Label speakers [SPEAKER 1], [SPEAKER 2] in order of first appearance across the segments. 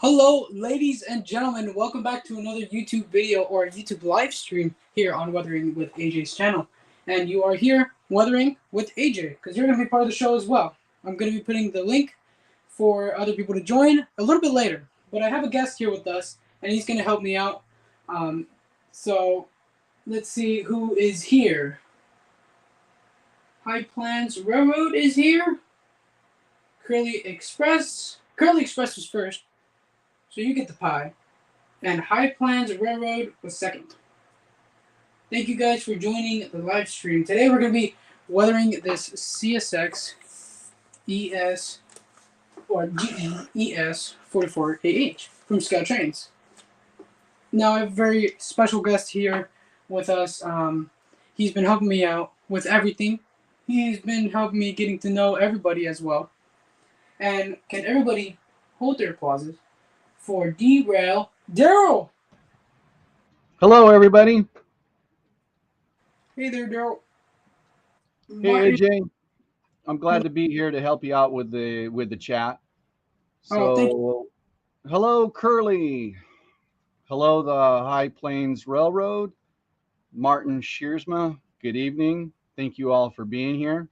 [SPEAKER 1] Hello, ladies and gentlemen. Welcome back to another YouTube video or YouTube live stream here on Weathering with AJ's channel. And you are here weathering with AJ because you're going to be part of the show as well. I'm going to be putting the link for other people to join a little bit later. But I have a guest here with us, and he's going to help me out. So let's see who is here. High Plains Railroad is here. Curly Express. Curly Express was first. So you get the pie. And High Plains Railroad was second. Thank you guys for joining the live stream. Today we're going to be weathering this CSX ES or GE ES44AH from Scaletrains. Now I have a very special guest here with us. He's been helping me out with everything. He's been helping me getting to know everybody as well. And can everybody hold their applauses for Derail Daryl?
[SPEAKER 2] Hello, everybody.
[SPEAKER 1] Hey there, Daryl.
[SPEAKER 2] Hey, AJ. I'm glad to be here to help you out with the chat. So,
[SPEAKER 1] thank you.
[SPEAKER 2] Hello, Curly. Hello, the High Plains Railroad. Martin Shearsma. Good evening. Thank you all for being here.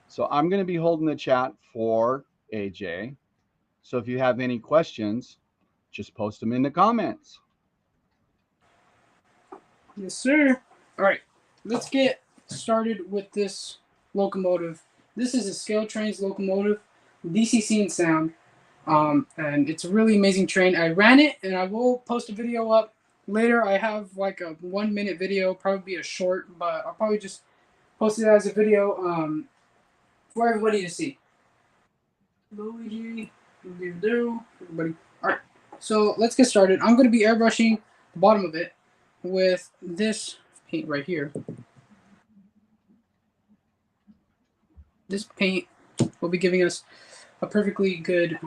[SPEAKER 2] So I'm going to be holding the chat for AJ. So if you have any questions, just post them in the comments.
[SPEAKER 1] Yes, sir. All right, let's get started with this locomotive. This is a Scaletrains locomotive, DCC in sound, and it's a really amazing train. I ran it, and I will post a video up later. I have like a 1 minute video, probably a short, but I'll probably just post it as a video for everybody to see. Luigi, everybody. All right, so let's get started. I'm going to be airbrushing the bottom of it with this paint right here. This paint will be giving us a perfectly good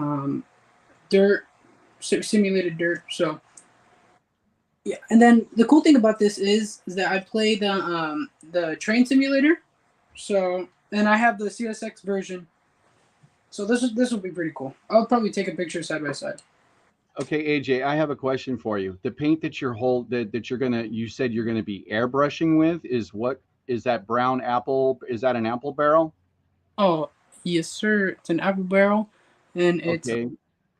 [SPEAKER 1] dirt, simulated dirt. So yeah, and then the cool thing about this is that I play the train simulator. So and I have the CSX version. So this will be pretty cool. I'll probably take a picture side by side.
[SPEAKER 2] Okay, AJ, I have a question for you. The paint that you said you're gonna be airbrushing with is that brown apple? Is that an apple barrel?
[SPEAKER 1] Oh yes, sir. It's an apple barrel, and it's
[SPEAKER 2] okay.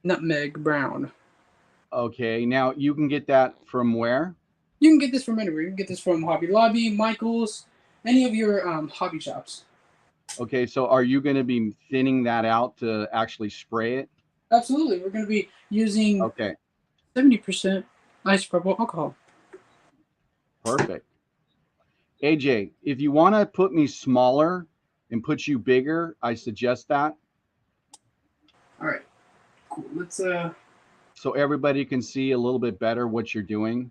[SPEAKER 1] Nutmeg brown.
[SPEAKER 2] Okay, now you can get that from where?
[SPEAKER 1] You can get this from anywhere. You can get this from Hobby Lobby, Michael's, any of your hobby shops.
[SPEAKER 2] Okay, so are you going to be thinning that out to actually spray it?
[SPEAKER 1] Absolutely. We're going to be using 70% isopropyl alcohol.
[SPEAKER 2] Perfect. AJ, if you want to put me smaller and put you bigger, I suggest that.
[SPEAKER 1] All right. Cool. Let's
[SPEAKER 2] so everybody can see a little bit better what you're doing.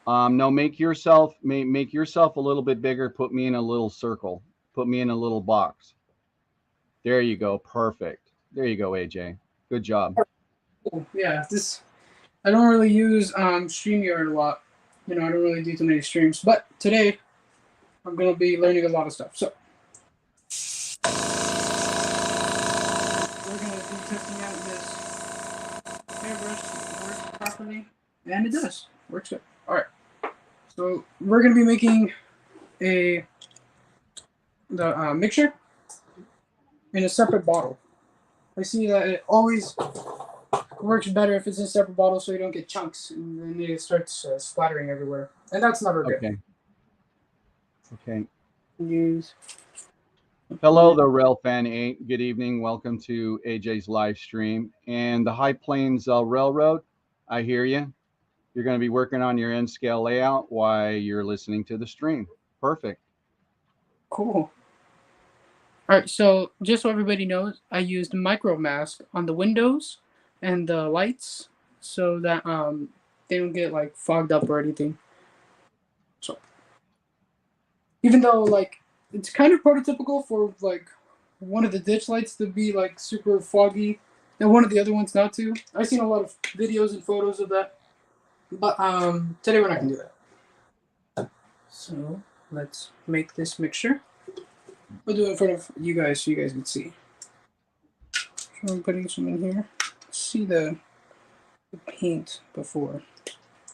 [SPEAKER 2] No, make yourself a little bit bigger. Put me in a little circle. Put me in a little box. There you go. Perfect. There you go, AJ. Good job.
[SPEAKER 1] Cool. Yeah, I don't really use StreamYard a lot. I don't really do too many streams. But today, I'm going to be learning a lot of stuff. So, we're going to be testing out this airbrush works properly. And it does. Works good. All right. So, we're going to be making the mixture in a separate bottle. I see that it always works better if it's in a separate bottle so you don't get chunks and then it starts splattering everywhere. And that's never good.
[SPEAKER 2] Okay.
[SPEAKER 1] Use.
[SPEAKER 2] Hello, the Rail Fan 8. Good evening. Welcome to AJ's live stream. And the High Plains Railroad, I hear you. You're going to be working on your end scale layout while you're listening to the stream. Perfect.
[SPEAKER 1] Cool. All right, so just so everybody knows, I used micro mask on the windows and the lights so that they don't get like fogged up or anything. So even though like it's kind of prototypical for like one of the ditch lights to be like super foggy and one of the other ones not to. I've seen a lot of videos and photos of that. But today we're not gonna do that. So let's make this mixture. We'll do it in front of you guys so you guys can see. So I'm putting some in here. Let's see the paint before.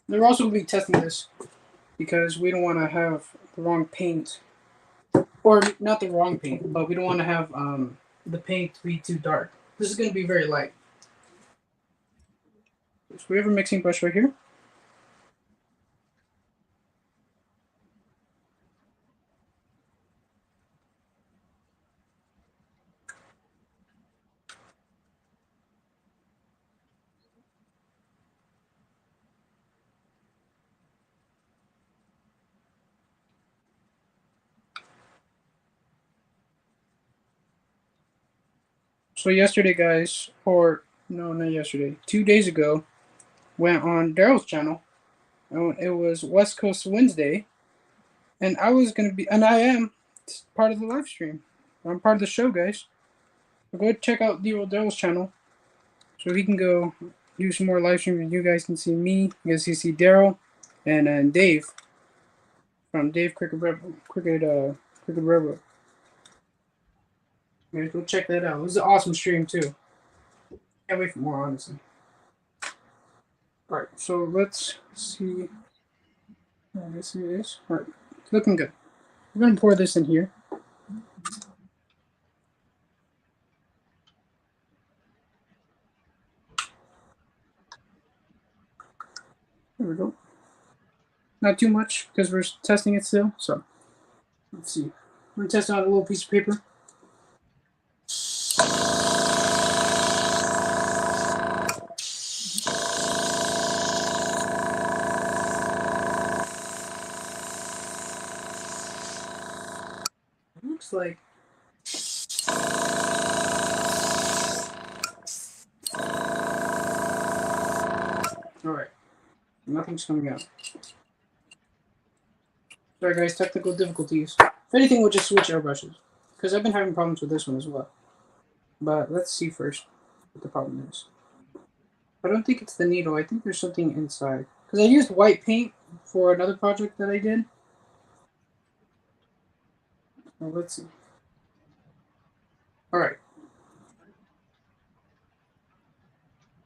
[SPEAKER 1] They're also going to be testing this because we don't want to have the wrong paint. Or not the wrong paint, but we don't want to have the paint be too dark. This is going to be very light. So we have a mixing brush right here. So yesterday, guys, or no, not yesterday, 2 days ago, went on Daryl's channel. And it was West Coast Wednesday, and I was gonna be, and I am part of the live stream. I'm part of the show, guys. So go check out Daryl's channel, so he can go do some more live streams. You guys can see me. You guys can see Daryl, and Dave from Dave Cricket Cricket Railroad. Guys, go check that out. It was an awesome stream too. Can't wait for more, honestly. All right, so let's see. I guess it is. All right, it's looking good. We're gonna pour this in here. There we go. Not too much because we're testing it still. So let's see. We're gonna test out a little piece of paper. It looks like all right. Nothing's coming out. Sorry, guys. Technical difficulties. If anything, we'll just switch airbrushes because I've been having problems with this one as well. But let's see first what the problem is. I don't think it's the needle. I think there's something inside because I used white paint for another project that I did. Well, let's see. All right.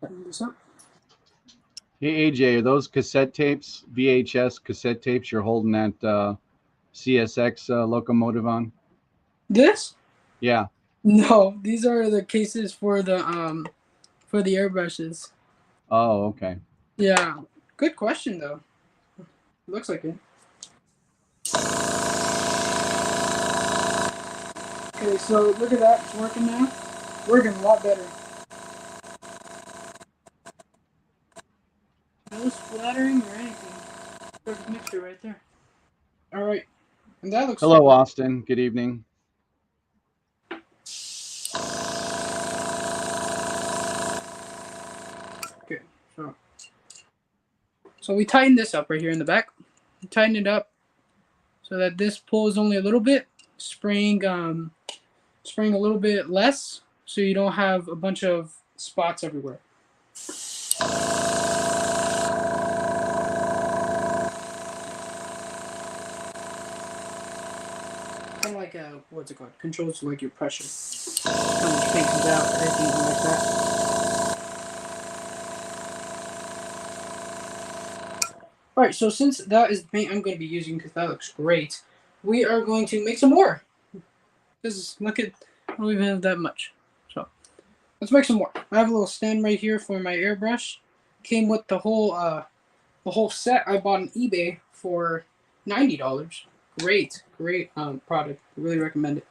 [SPEAKER 1] Button this up.
[SPEAKER 2] Hey AJ, are those cassette tapes, VHS cassette tapes you're holding that CSX locomotive on?
[SPEAKER 1] This?
[SPEAKER 2] Yeah.
[SPEAKER 1] No, these are the cases for the airbrushes.
[SPEAKER 2] Oh, okay.
[SPEAKER 1] Yeah. Good question though. Looks like it. Okay, so look at that. It's working now. Working a lot better. No splattering or anything. Perfect mixture right there. All right. And that looks
[SPEAKER 2] Hello, Austin. Good evening.
[SPEAKER 1] Okay, so we tighten this up right here in the back. We tighten it up so that this pulls only a little bit, spraying a little bit less, so you don't have a bunch of spots everywhere. Kind of like a, what's it called? Controls like your pressure. How much paint comes out, anything like that. All right, so since that is the paint I'm going to be using because that looks great, we are going to make some more. Because look at, I don't even have that much. So let's make some more. I have a little stand right here for my airbrush. Came with the whole set. I bought on eBay for $90. Great product. I really recommend it.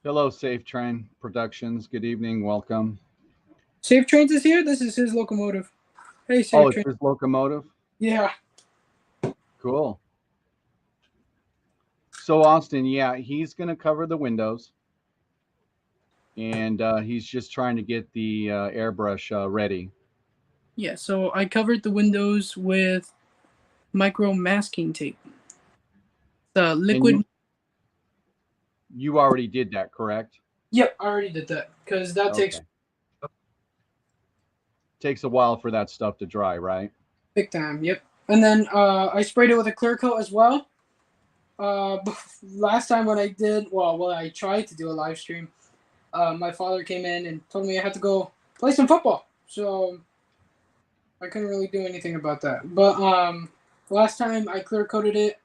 [SPEAKER 2] Hello, Safe Train Productions. Good evening. Welcome.
[SPEAKER 1] Safe Trains is here. This is his locomotive. Hey, Safe
[SPEAKER 2] Oh,
[SPEAKER 1] Train.
[SPEAKER 2] it's his locomotive?
[SPEAKER 1] Yeah.
[SPEAKER 2] Cool. So, Austin, yeah, he's going to cover the windows. And he's just trying to get the airbrush ready.
[SPEAKER 1] Yeah, so I covered the windows with micro masking tape. The liquid.
[SPEAKER 2] You already did that, correct?
[SPEAKER 1] Yep, I already did that because that
[SPEAKER 2] takes a while for that stuff to dry, right?
[SPEAKER 1] big time. Yep. And then I sprayed it with a clear coat as well. Last time when I did, well, when I tried to do a live stream, my father came in and told me I had to go play some football. So I couldn't really do anything about that. But last time I clear coded it,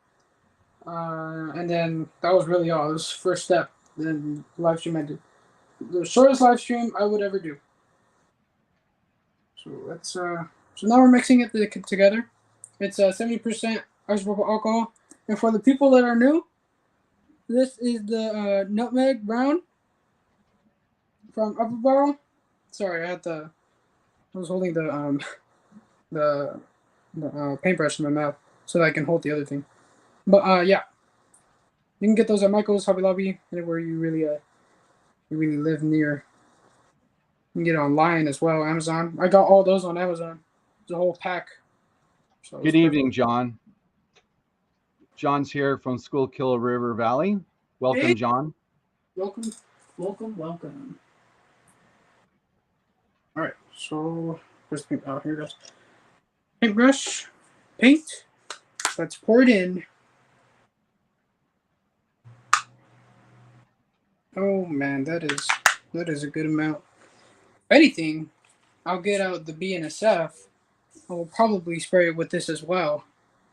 [SPEAKER 1] and then that was really all. It was the first step. Then live stream I did. The shortest live stream I would ever do. So let's so now we're mixing it together. It's 70% isopropyl alcohol. And for the people that are new, this is the nutmeg brown from Upper Barrel. Sorry, I was holding the paintbrush in my mouth so that I can hold the other thing. But yeah, you can get those at Michael's, Hobby Lobby, anywhere you really live near. You can get it online as well, Amazon. I got all those on Amazon. It's a whole pack. So
[SPEAKER 2] Good evening, John. John's here from Schuylkill River Valley. Welcome,
[SPEAKER 1] hey.
[SPEAKER 2] John.
[SPEAKER 1] Welcome. All right, so where's the paint? Oh, here it goes. Paintbrush, paint. Let's pour it in. Oh man, that is a good amount. If anything, I'll get out the BNSF. I will probably spray it with this as well,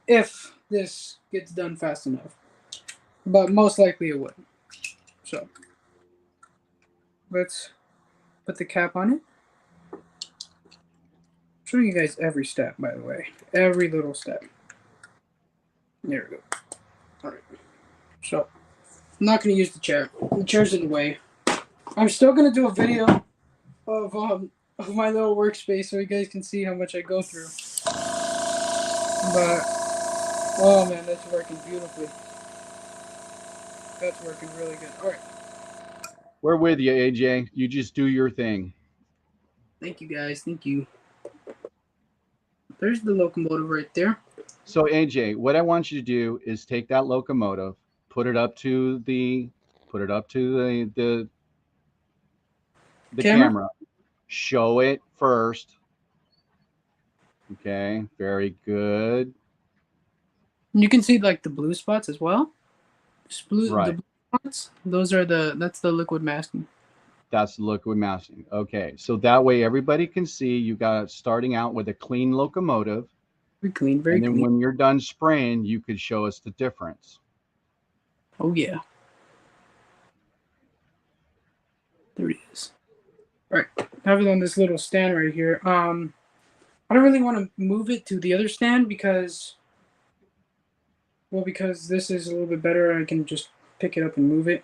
[SPEAKER 1] if this gets done fast enough. But most likely it would. So let's put the cap on it. I'm showing you guys every step, by the way. Every little step. There we go. Alright. So I'm not gonna use the chair. The chair's in the way. I'm still gonna do a video of my little workspace so you guys can see how much I go through. But oh man, that's working beautifully. That's working really good. All right.
[SPEAKER 2] We're with you, AJ. You just do your thing.
[SPEAKER 1] Thank you, guys. Thank you. There's the locomotive right there.
[SPEAKER 2] So AJ, what I want you to do is take that locomotive, put it up to the camera. Show it first. Okay, very good.
[SPEAKER 1] You can see like the blue spots as well.
[SPEAKER 2] Right.
[SPEAKER 1] The blue spots. That's the liquid masking.
[SPEAKER 2] That's liquid masking. Okay, so that way everybody can see you got it starting out with a clean locomotive.
[SPEAKER 1] Very clean, very
[SPEAKER 2] clean. And then
[SPEAKER 1] clean.
[SPEAKER 2] when you're done spraying, you could show us the difference.
[SPEAKER 1] Oh yeah. There it is. All right, I have it on this little stand right here. I don't really want to move it to the other stand because this is a little bit better. I can just pick it up and move it.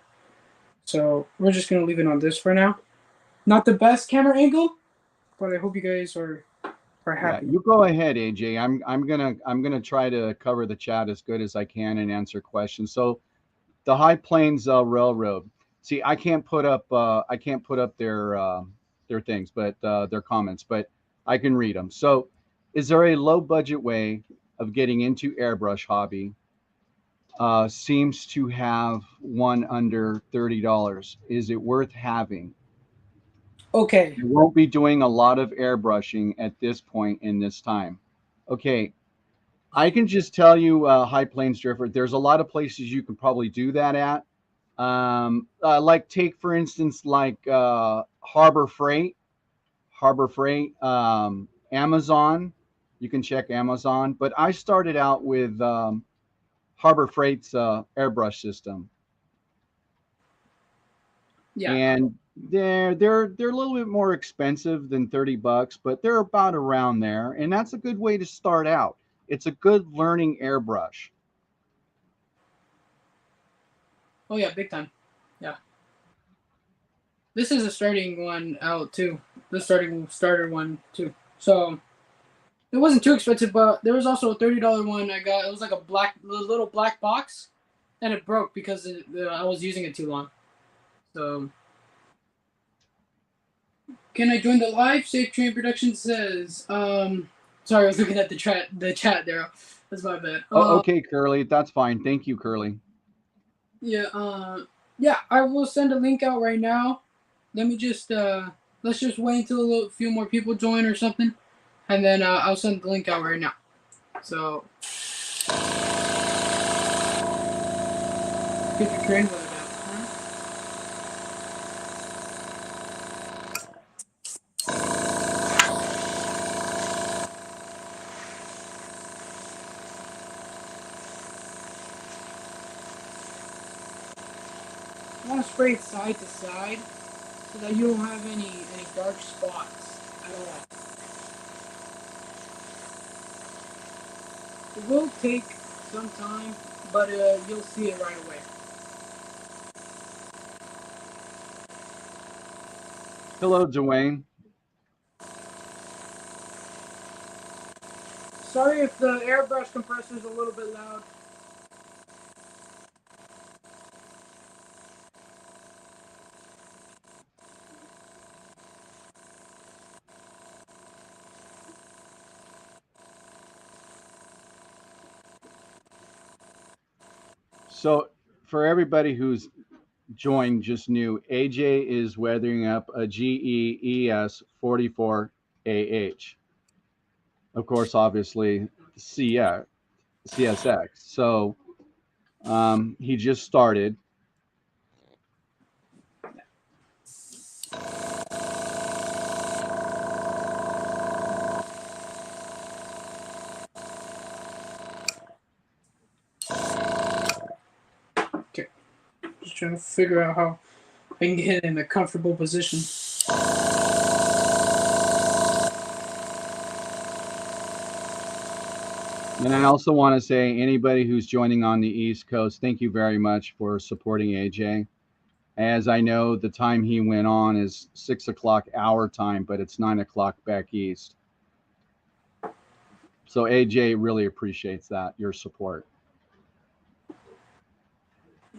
[SPEAKER 1] So we're just gonna leave it on this for now. Not the best camera angle, but I hope you guys are happy.
[SPEAKER 2] Yeah, you go ahead, AJ. I'm gonna try to cover the chat as good as I can and answer questions. So the High Plains Railroad. See, I can't put up their things, but their comments, but I can read them. So, is there a low budget way of getting into airbrush hobby? Seems to have one under $30. Is it worth having?
[SPEAKER 1] Okay.
[SPEAKER 2] You won't be doing a lot of airbrushing at this point in this time. Okay. I can just tell you, High Plains Drifter, there's a lot of places you can probably do that at. Like take, for instance, like Harbor Freight, Amazon. You can check Amazon. But I started out with Harbor Freight's airbrush system.
[SPEAKER 1] Yeah.
[SPEAKER 2] And they're a little bit more expensive than $30, but they're about around there. And that's a good way to start out. It's a good learning airbrush.
[SPEAKER 1] Oh yeah, big time. Yeah. This is a starting one out too. The starter one too. So it wasn't too expensive, but there was also a $30 one I got. It was like a little black box, and it broke because I was using it too long. So, can I join the live? Safe Train Production says. Sorry, I was looking at the chat there. That's my bad.
[SPEAKER 2] Okay, Curly, that's fine. Thank you, Curly.
[SPEAKER 1] Yeah. Yeah, I will send a link out right now. Let me just let's just wait until a few more people join or something, and then I'll send the link out right now. So Get your train loaded up, huh? I want to spray it side to side so that you don't have any dark spots at all. It will take some time, but you'll see it right away.
[SPEAKER 2] Hello, Dwayne.
[SPEAKER 1] Sorry if the airbrush compressor is a little bit loud.
[SPEAKER 2] So, for everybody who's joined just new, AJ is weathering up a GE ES44AH. Of course, obviously, CSX. So, he just started.
[SPEAKER 1] Okay, just trying to figure out how I can get it in a comfortable position.
[SPEAKER 2] And I also want to say, anybody who's joining on the East Coast, thank you very much for supporting AJ. As I know, the time he went on is 6 o'clock our time, but it's 9 o'clock back east. So AJ really appreciates that, your support.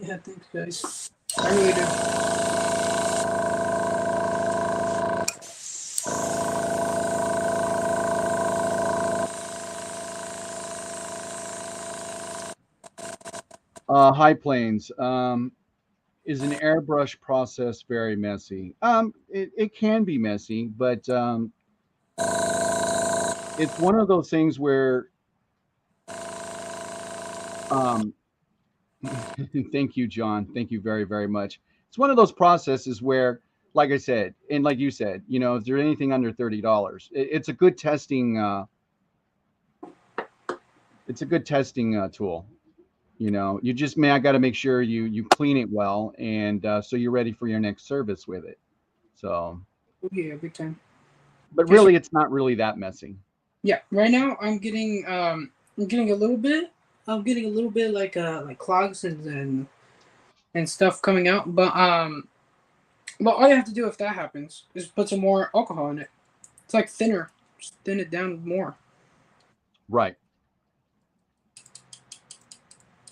[SPEAKER 1] Yeah, thanks, guys. I really do.
[SPEAKER 2] High Plains. Is an airbrush process very messy? It can be messy, but it's one of those things where thank you, John. Thank you very, very much. It's one of those processes where, like I said, and like you said, if there's anything under $30, it's a good testing. It's a good testing tool. You just I got to make sure you clean it well, and so you're ready for your next service with it. So,
[SPEAKER 1] Oh, yeah, big time.
[SPEAKER 2] but really, it's not really that messy.
[SPEAKER 1] Yeah, right now I'm getting a little bit. I'm getting a little bit like clogs and stuff coming out, but all you have to do if that happens is put some more alcohol in it. It's like thinner, just thin it down more.
[SPEAKER 2] Right.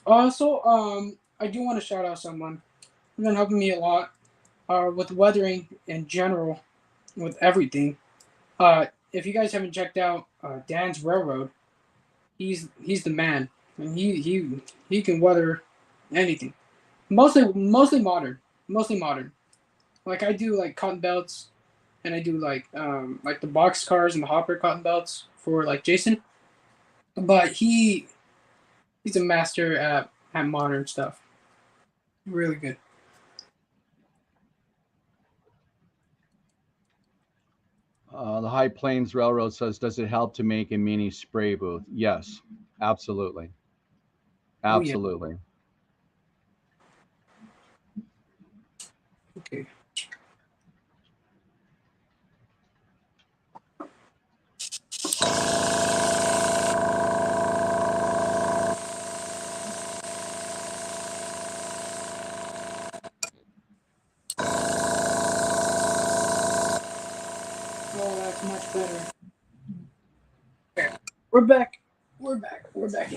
[SPEAKER 1] Also, I do want to shout out someone who's been helping me a lot, with weathering in general, with everything. If you guys haven't checked out Dan's Railroad, he's the man, and he can weather anything. Mostly modern, mostly modern. Like I do like cotton belts, and I do like the box cars and the hopper cotton belts for like Jason. But he's a master at modern stuff. Really good.
[SPEAKER 2] The High Plains Railroad says, does it help to make a mini spray booth? Yes, absolutely.
[SPEAKER 1] Oh yeah.
[SPEAKER 2] Absolutely.
[SPEAKER 1] Okay. Oh, that's much better. Okay. We're back. We're back. We're back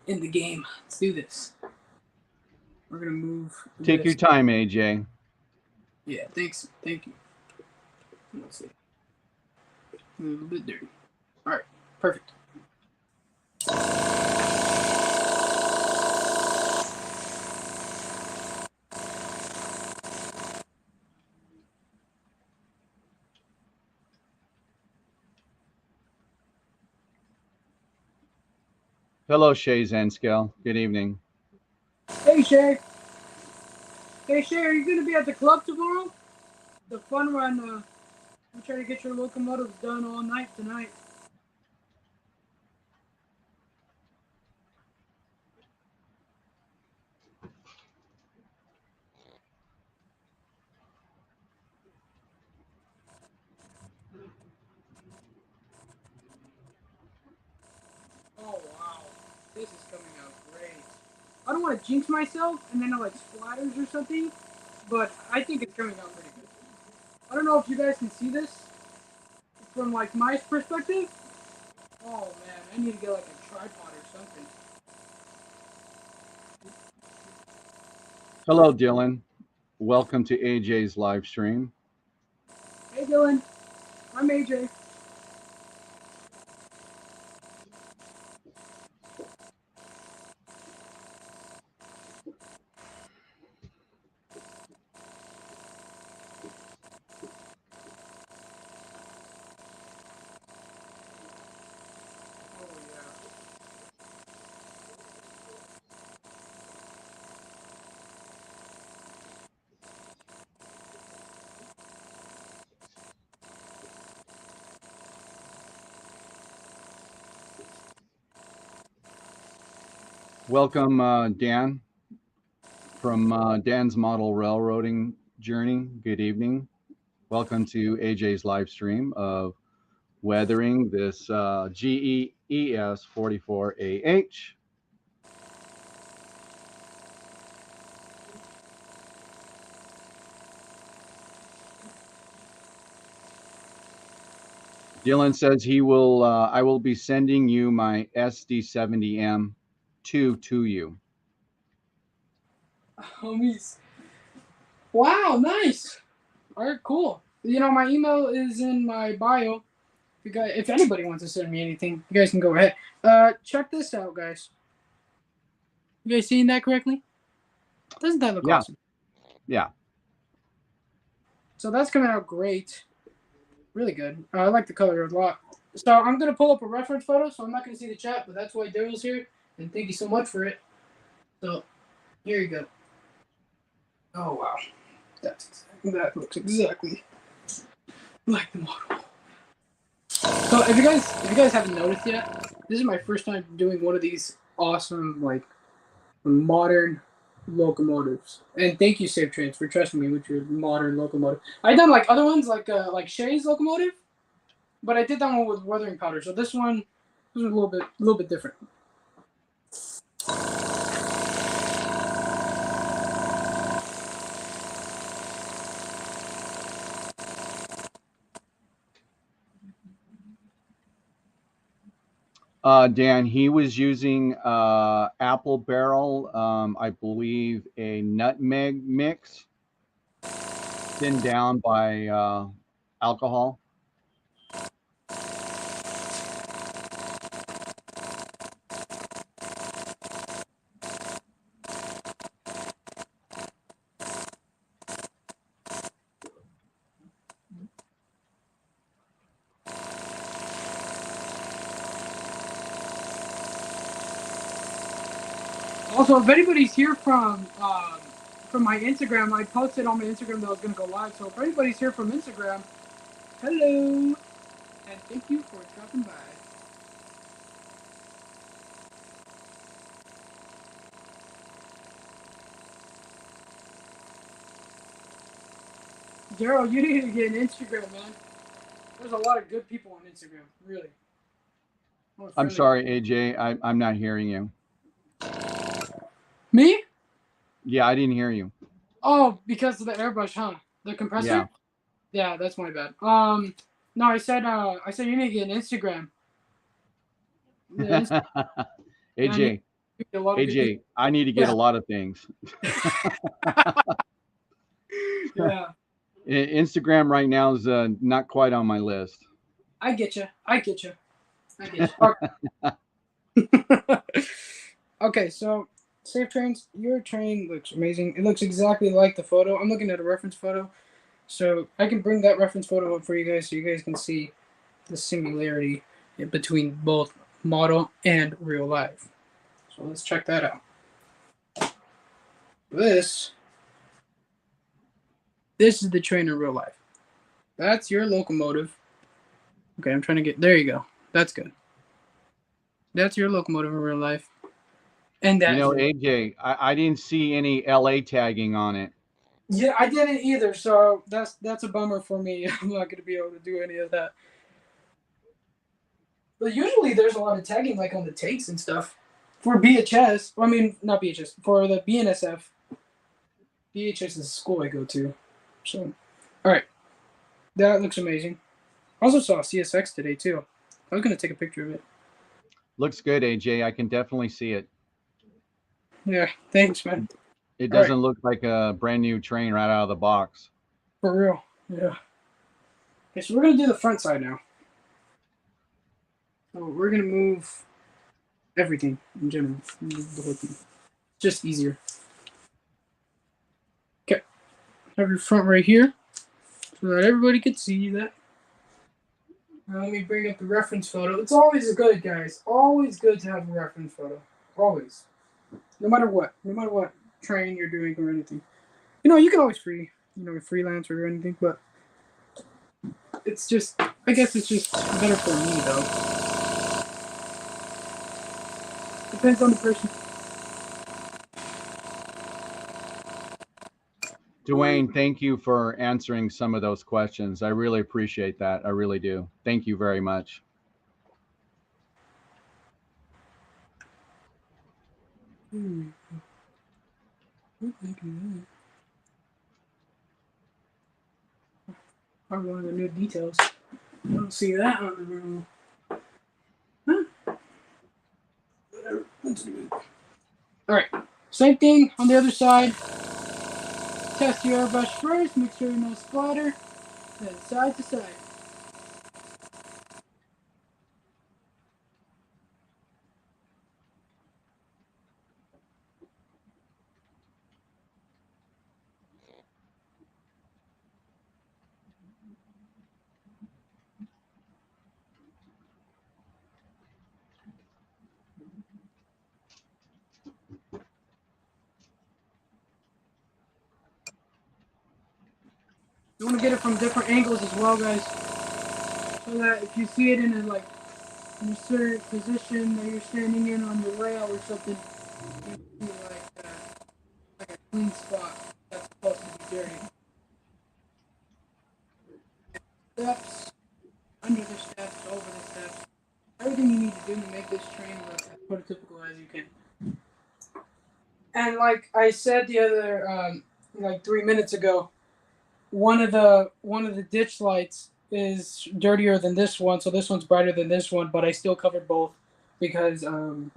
[SPEAKER 1] in the game. Let's do this. We're gonna move
[SPEAKER 2] Take your
[SPEAKER 1] this.
[SPEAKER 2] time, AJ.
[SPEAKER 1] Yeah, thanks. Thank you. Let's see. A little bit dirty. Alright, perfect.
[SPEAKER 2] Hello, Shay Zenscale. Good evening.
[SPEAKER 1] Hey Shay! Hey Shay, are you gonna be at the club tomorrow? The fun run. I'm trying to get your locomotives done all night tonight. Oh wow, this is coming out great. I don't want to jinx myself and then it like splatters or something, but I think it's coming out pretty good. I don't know if you guys can see this from like my perspective. Oh man, I need to get like a tripod or something.
[SPEAKER 2] Hello, Dylan. Welcome to AJ's live stream.
[SPEAKER 1] Hey Dylan, I'm AJ. Oh yeah.
[SPEAKER 2] Welcome, Dan, from Dan's Model Railroading Journey. Good evening. Welcome to AJ's live stream of weathering this GE ES44AH. Dylan says he will. I will be sending you my SD70M2 to you.
[SPEAKER 1] Homies. Wow, nice. All right, cool. You know, my email is in my bio. If anybody wants to send me anything, you guys can go ahead. Check this out, guys. You guys seeing that correctly? Doesn't that look awesome?
[SPEAKER 2] Yeah.
[SPEAKER 1] So that's coming out great. Really good. I like the color a lot. So I'm going to pull up a reference photo, so I'm not going to see the chat, but that's why Daryl's here, and thank you so much for it. So here you go. Oh, wow. That looks exactly like the model. So if you guys haven't noticed yet, this is my first time doing one of these awesome, like, modern locomotives. And thank you, CSX, for trusting me with your modern locomotive. I've done like other ones, like Shay's locomotive, but I did that one with weathering powder. So this one was a little bit different.
[SPEAKER 2] Dan, he was using apple barrel, I believe a nutmeg mix, thinned down by alcohol.
[SPEAKER 1] Also, if anybody's here from my Instagram, I posted on my Instagram that I was gonna go live. So if anybody's here from Instagram, hello, and thank you for dropping by. Daryl, you need to get an Instagram, man. There's a lot of good people on Instagram, really.
[SPEAKER 2] I'm sorry, AJ, I'm not hearing you.
[SPEAKER 1] Me?
[SPEAKER 2] Yeah, I didn't hear you.
[SPEAKER 1] Oh, because of the airbrush, huh? The compressor?
[SPEAKER 2] Yeah.
[SPEAKER 1] Yeah, that's my bad. No, I said you need to get an Instagram.
[SPEAKER 2] AJ, I need to get a lot of things.
[SPEAKER 1] Yeah.
[SPEAKER 2] Instagram right now is not quite on my list.
[SPEAKER 1] I get you. Okay, so CSX, your train looks amazing. It looks exactly like the photo. I'm looking at a reference photo, so I can bring that reference photo up for you guys so you guys can see the similarity between both model and real life. So let's check that out. This This is the train in real life. That's your locomotive. Okay, I'm trying to get, there you go. That's good. That's your locomotive in real life. And that's
[SPEAKER 2] AJ, I didn't see any LA tagging on it.
[SPEAKER 1] Yeah, I didn't either, so that's a bummer for me. I'm not going to be able to do any of that. But usually there's a lot of tagging, like on the tanks and stuff. For BHS, I mean, not BHS, for the BNSF. BHS is the school I go to. So, all right. That looks amazing. I also saw CSX today, too. I was going to take a picture of it.
[SPEAKER 2] Looks good, AJ. I can definitely see it.
[SPEAKER 1] Yeah, thanks, man.
[SPEAKER 2] It doesn't look like a brand new train right out of the box.
[SPEAKER 1] For real, yeah. Okay, so we're going to do the front side now. So we're going to move everything in general. Move the whole thing. Just easier. Okay. Have your front right here so that everybody can see that. Now let me bring up the reference photo. It's always good, guys. Always good to have a reference photo. Always. No matter what. No matter what train you're doing or anything. You can always freelance or anything, but it's just, I guess it's just better for me, though. Depends on the person.
[SPEAKER 2] Dwayne, thank you for answering some of those questions. I really appreciate that. I really do. Thank you very much.
[SPEAKER 1] I want the new details. I don't see that on the room. Huh? Whatever. Let's do it. Alright. Same thing on the other side. Test your airbrush first. Make sure no splatter. Then side to side. You want to get it from different angles as well, guys. So that if you see it in a certain position that you're standing in on your rail or something, you see like a clean spot that's supposed to be dirty. Steps, under the steps, over the steps. Everything you need to do to make this train look as prototypical as you can. And like I said the other, 3 minutes ago, one of the ditch lights is dirtier than this one, so this one's brighter than this one. But I still covered both because I don't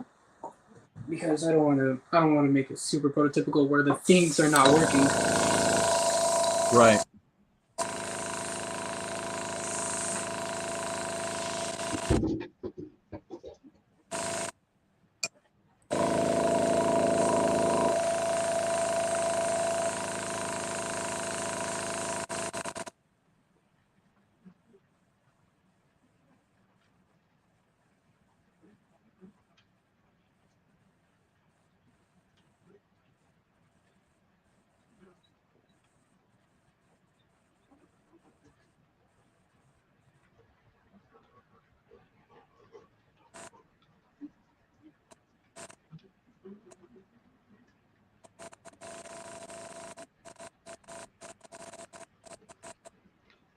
[SPEAKER 1] want to make it super prototypical where the things are not working.
[SPEAKER 2] Right.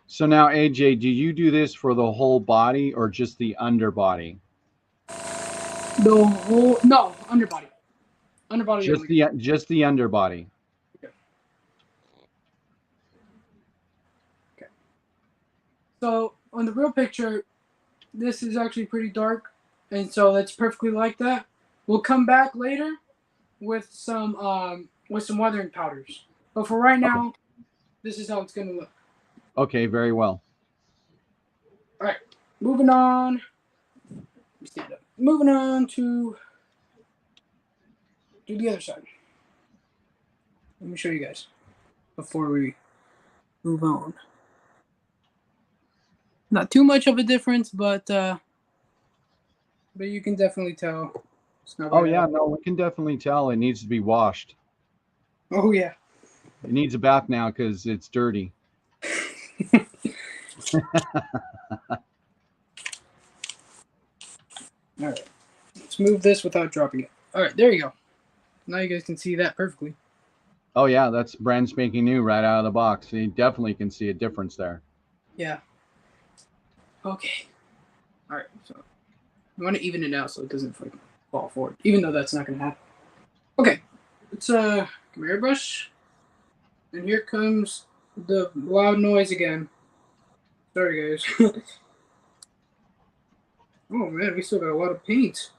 [SPEAKER 2] So now, AJ, do you do this for the whole body or just the underbody?
[SPEAKER 1] No, underbody. Underbody only.
[SPEAKER 2] Just the underbody.
[SPEAKER 1] Okay. So on the real picture, this is actually pretty dark, and so that's perfectly like that. We'll come back later with some weathering powders. But for right now, this is how it's gonna look.
[SPEAKER 2] Okay, very well.
[SPEAKER 1] All right, moving on. Let me stand up. Moving on to the other side. Let me show you guys before we move on. Not too much of a difference, but you can definitely tell. It's not
[SPEAKER 2] Oh yeah, no, we can definitely tell it needs to be washed.
[SPEAKER 1] Oh yeah.
[SPEAKER 2] It needs a bath now because it's dirty.
[SPEAKER 1] All right, let's move this without dropping it. All right, there you go. Now you guys can see that perfectly.
[SPEAKER 2] Oh yeah, that's brand spanking new right out of the box. So you definitely can see a difference there.
[SPEAKER 1] Yeah. Okay. All right, so I want to even it out so it doesn't like fall forward, even though that's not going to happen. Okay, let's come here, brush, and here comes the loud noise again. Sorry, guys. Oh man, we still got a lot of paint.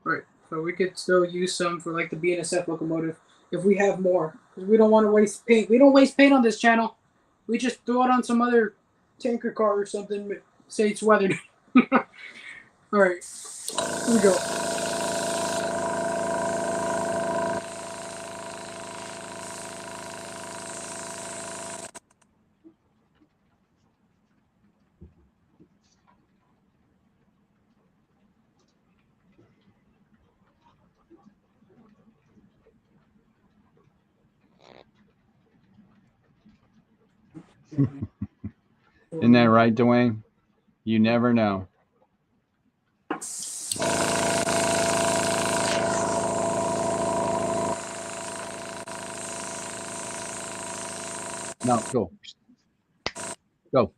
[SPEAKER 1] Right, so we could still use some for like the BNSF locomotive if we have more, because we don't want to waste paint. We don't waste paint on this channel. We just throw it on some other tanker car or something. Say it's weathered. All right, here we go.
[SPEAKER 2] Isn't that right, Dwayne? You never know. No, go. Go.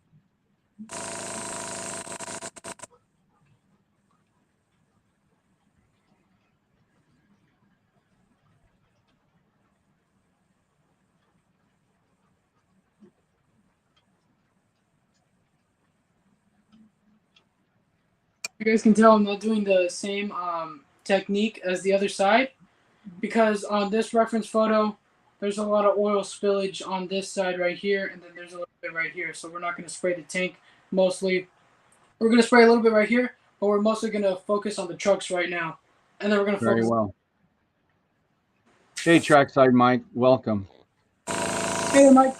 [SPEAKER 1] You guys can tell I'm not doing the same technique as the other side, because on this reference photo, there's a lot of oil spillage on this side right here, and then there's a little bit right here. So we're not going to spray the tank mostly. We're going to spray a little bit right here, but we're mostly going to focus on the trucks right now. And then we're going to
[SPEAKER 2] Very
[SPEAKER 1] focus.
[SPEAKER 2] well. Hey, Trackside Mike, welcome.
[SPEAKER 1] Hey there, Mike.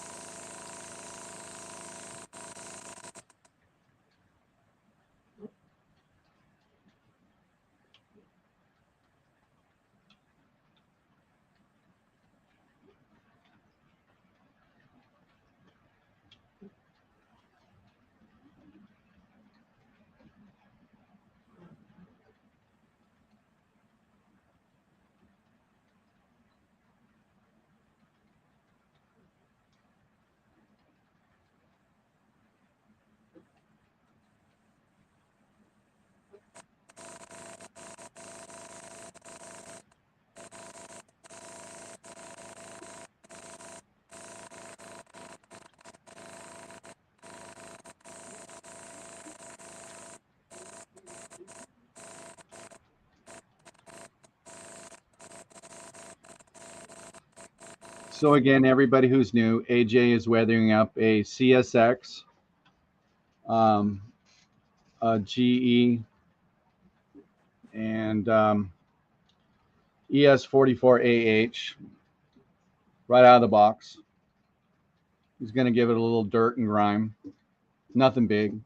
[SPEAKER 2] So again, everybody who's new, AJ is weathering up a CSX a GE and ES44AH right out of the box. He's going to give it a little dirt and grime. Nothing big.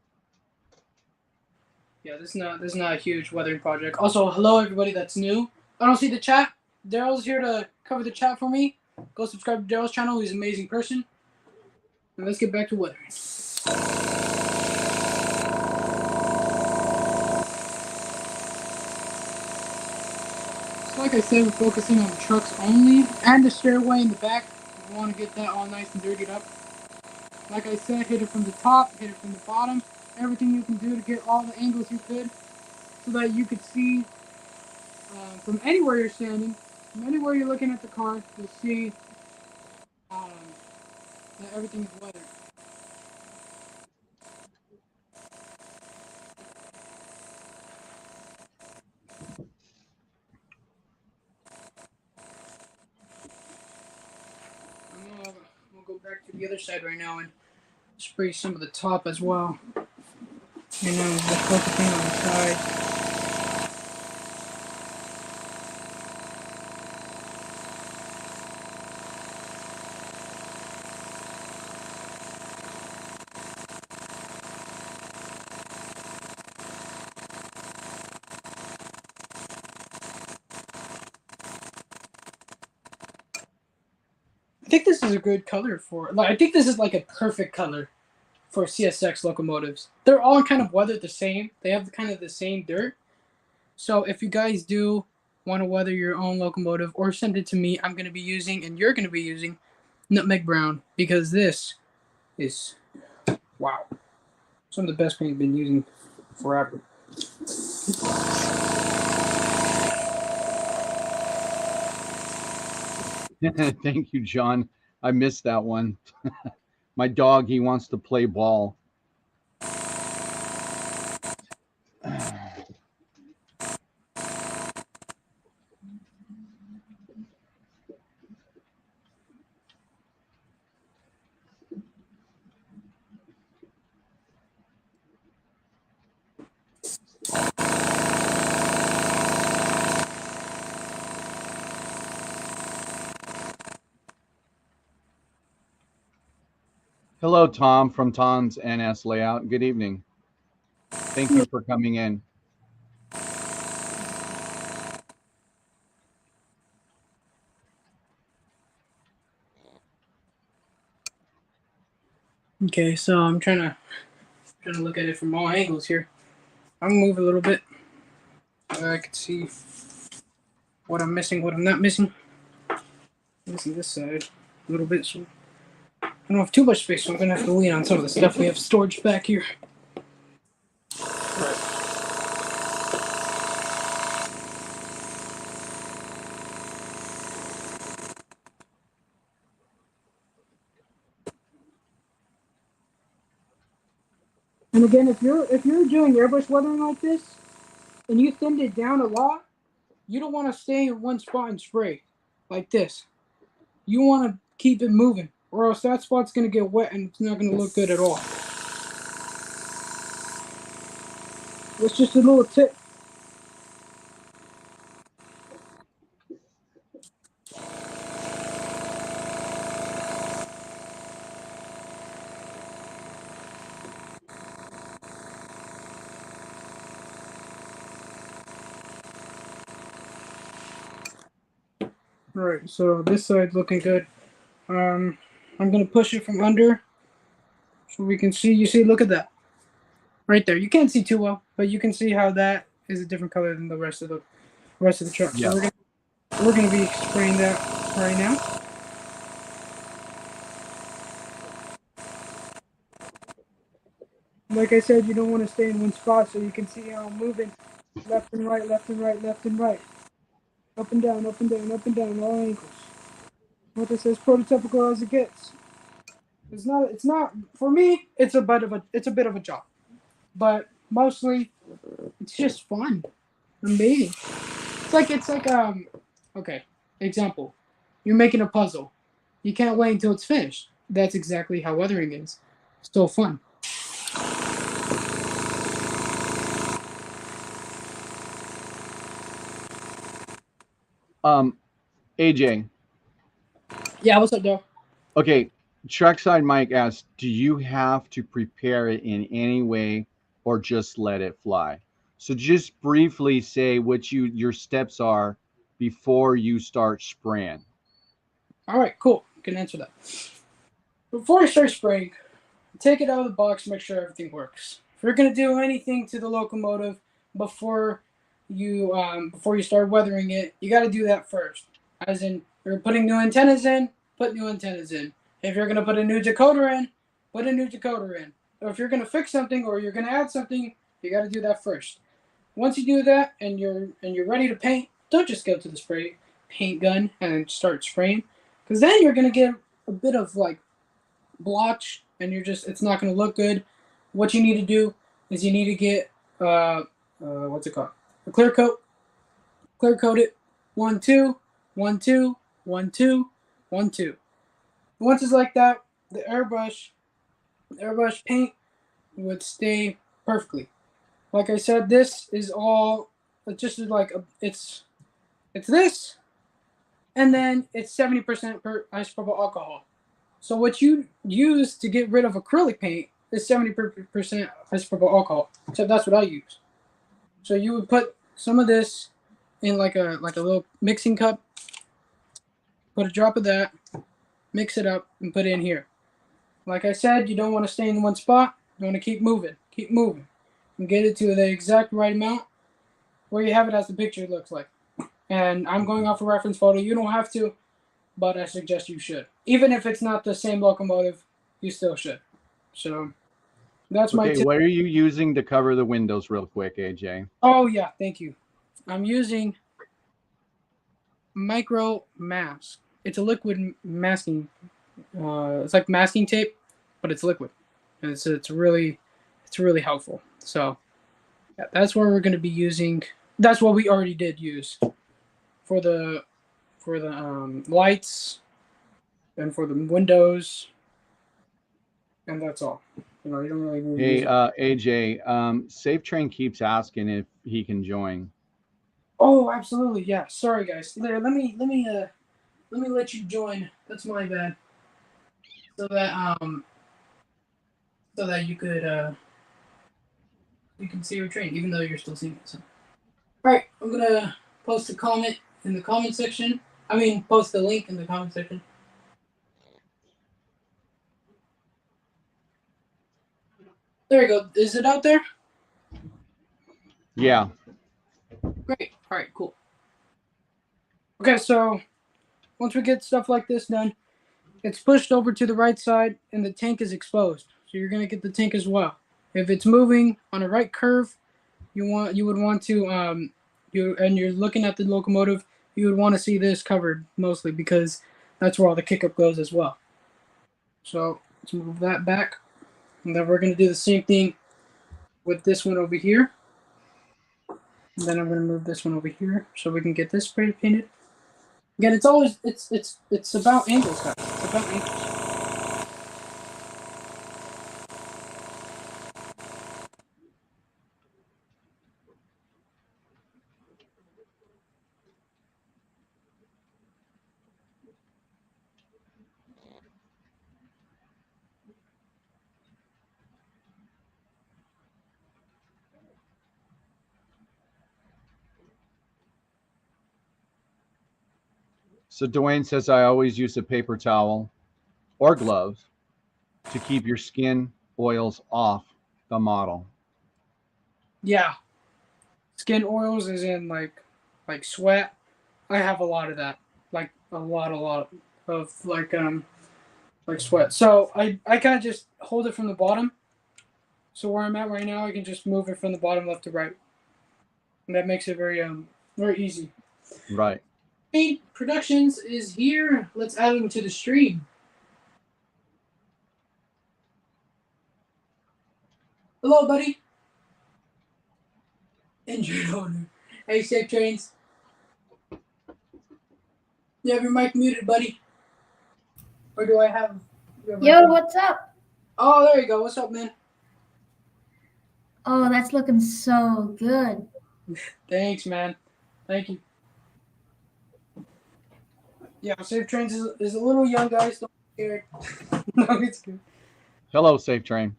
[SPEAKER 1] Yeah, this is not a huge weathering project. Also, hello everybody that's new. I don't see the chat. Daryl's here to cover the chat for me. Go subscribe to Daryl's channel. He's an amazing person. And let's get back to weathering. So like I said, we're focusing on the trucks only and the stairway in the back. We want to get that all nice and dirtied up. Like I said, hit it from the top, hit it from the bottom. Everything you can do to get all the angles you could, so that you could see from anywhere you're standing, from anywhere you're looking at the car, you'll see that everything is weathered. We'll go back to the other side right now and spray some of the top as well. And then we're focusing on the side. I think this is a good color for. Like, I think this is like a perfect color for CSX locomotives. They're all kind of weathered the same. They have kind of the same dirt. So if you guys do want to weather your own locomotive or send it to me, I'm going to be using, and you're going to be using, nutmeg brown, because this is, wow, some of the best paint I've been using forever.
[SPEAKER 2] Thank you, John. I missed that one. My dog, he wants to play ball. Hello, Tom from Tom's NS Layout. Good evening. Thank you for coming in.
[SPEAKER 1] Okay, so I'm trying to look at it from all angles here. I'm gonna move a little bit. I can see what I'm missing, what I'm not missing. I'm missing this side a little bit, so I don't have too much space, so I'm gonna have to lean on some of the stuff we have storage back here. Right. And again, if you're doing airbrush weathering like this and you thinned it down a lot, you don't want to stay in one spot and spray like this. You want to keep it moving, or else that spot's gonna get wet and it's not gonna look good at all. It's just a little tip. Alright, so this side's looking good. I'm gonna push it from under so we can see. You see, look at that right there. You can't see too well, but you can see how that is a different color than the rest of the truck.
[SPEAKER 2] Yeah.
[SPEAKER 1] So we're gonna be spraying that right now. Like I said, you don't want to stay in one spot, so you can see how I'm moving left and right, left and right, left and right, up and down, up and down, up and down, all angles. What this is, prototypical as it gets. It's not for me. It's a bit of a job, but mostly it's just fun, amazing. It's like okay, example. You're making a puzzle. You can't wait until it's finished. That's exactly how weathering is. So fun.
[SPEAKER 2] AJ.
[SPEAKER 1] Yeah, what's up, Joe?
[SPEAKER 2] Okay, Trackside Mike asked, do you have to prepare it in any way or just let it fly? So just briefly say what your steps are before you start spraying.
[SPEAKER 1] All right, cool. Can answer that. Before I start spraying, take it out of the box, make sure everything works. If you're gonna do anything to the locomotive before you start weathering it, you got to do that first. As in, you're putting new antennas in, put new antennas in. If you're gonna put a new decoder in, put a new decoder in. Or if you're gonna fix something or you're gonna add something, you got to do that first. Once you do that and you're ready to paint, don't just go to the spray paint gun and start spraying, because then you're gonna get a bit of like blotch and it's not going to look good. What you need to do is you need to get what's it called, a clear coat it, 1 2 1 2 1 2 1 2. Once it's like that, the airbrush paint would stay perfectly. Like I said, this is all just like it's this, and then it's 70% per isopropyl alcohol. So what you use to get rid of acrylic paint is 70% isopropyl alcohol. Except that's what I use. So you would put some of this in like a little mixing cup. Put a drop of that. mix it up, and put it in here. Like I said, you don't want to stay in one spot. You want to keep moving, and get it to the exact right amount where you have it as the picture looks like. And I'm going off a reference photo. You don't have to, but I suggest you should. Even if it's not the same locomotive, you still should. So that's my
[SPEAKER 2] Okay,
[SPEAKER 1] tip.
[SPEAKER 2] what are you using to cover the windows real quick, AJ?
[SPEAKER 1] Oh, yeah, thank you. I'm using micro mask. It's a liquid masking. It's like masking tape, but it's liquid. And it's really helpful. So yeah, that's what we're going to be using. That's what we already did use for the lights and for the windows, and that's all. You know, you don't really need to use
[SPEAKER 2] Hey,
[SPEAKER 1] it.
[SPEAKER 2] AJ, Safe Train keeps asking if he can join.
[SPEAKER 1] Oh, absolutely, yeah. Sorry, guys. There, let me let you join. That's my bad. So that you can see your train, even though you're still seeing it. So, all right, I'm gonna post a comment in the comment section. I mean, post the link in the comment section. There you go. Is it out there?
[SPEAKER 2] Yeah.
[SPEAKER 1] Great. All right, cool. Okay, so once we get stuff like this done, it's pushed over to the right side and the tank is exposed. So you're gonna get the tank as well. If it's moving on a right curve, you would want to you're looking at the locomotive, you would want to see this covered mostly because that's where all the kickup goes as well. So let's move that back. And then we're gonna do the same thing with this one over here. And then I'm gonna move this one over here so we can get this spray painted. Again, it's always it's about angles, guys. It's about angles.
[SPEAKER 2] So Dwayne says I always use a paper towel or gloves to keep your skin oils off the model.
[SPEAKER 1] Yeah. Skin oils is in like sweat. I have a lot of that. Like a lot of like sweat. So I kind of just hold it from the bottom. So where I'm at right now, I can just move it from the bottom left to right. And that makes it very easy.
[SPEAKER 2] Right.
[SPEAKER 1] Paint Productions is here. Let's add them to the stream. Hello, buddy. Injured owner. Hey, Safe Trains. You have your mic muted, buddy. Or do I have?
[SPEAKER 3] Yo, what's up?
[SPEAKER 1] Oh, there you go. What's up, man?
[SPEAKER 3] Oh, that's looking so good.
[SPEAKER 1] Thanks, man. Thank you. Yeah, Safe Trains is a little young, guys. Don't be scared. No, it's good.
[SPEAKER 2] Hello, Safe Train.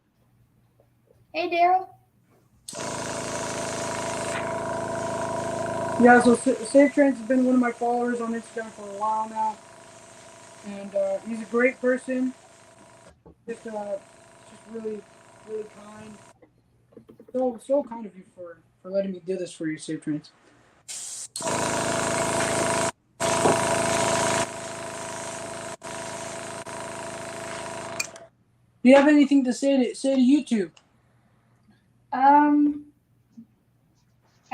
[SPEAKER 3] Hey, Daryl.
[SPEAKER 1] Yeah, so Safe Trains has been one of my followers on Instagram for a while now, and he's a great person. Just really kind. So kind of you for letting me do this for you, Safe Trains. Do you have anything to say to YouTube?
[SPEAKER 3] I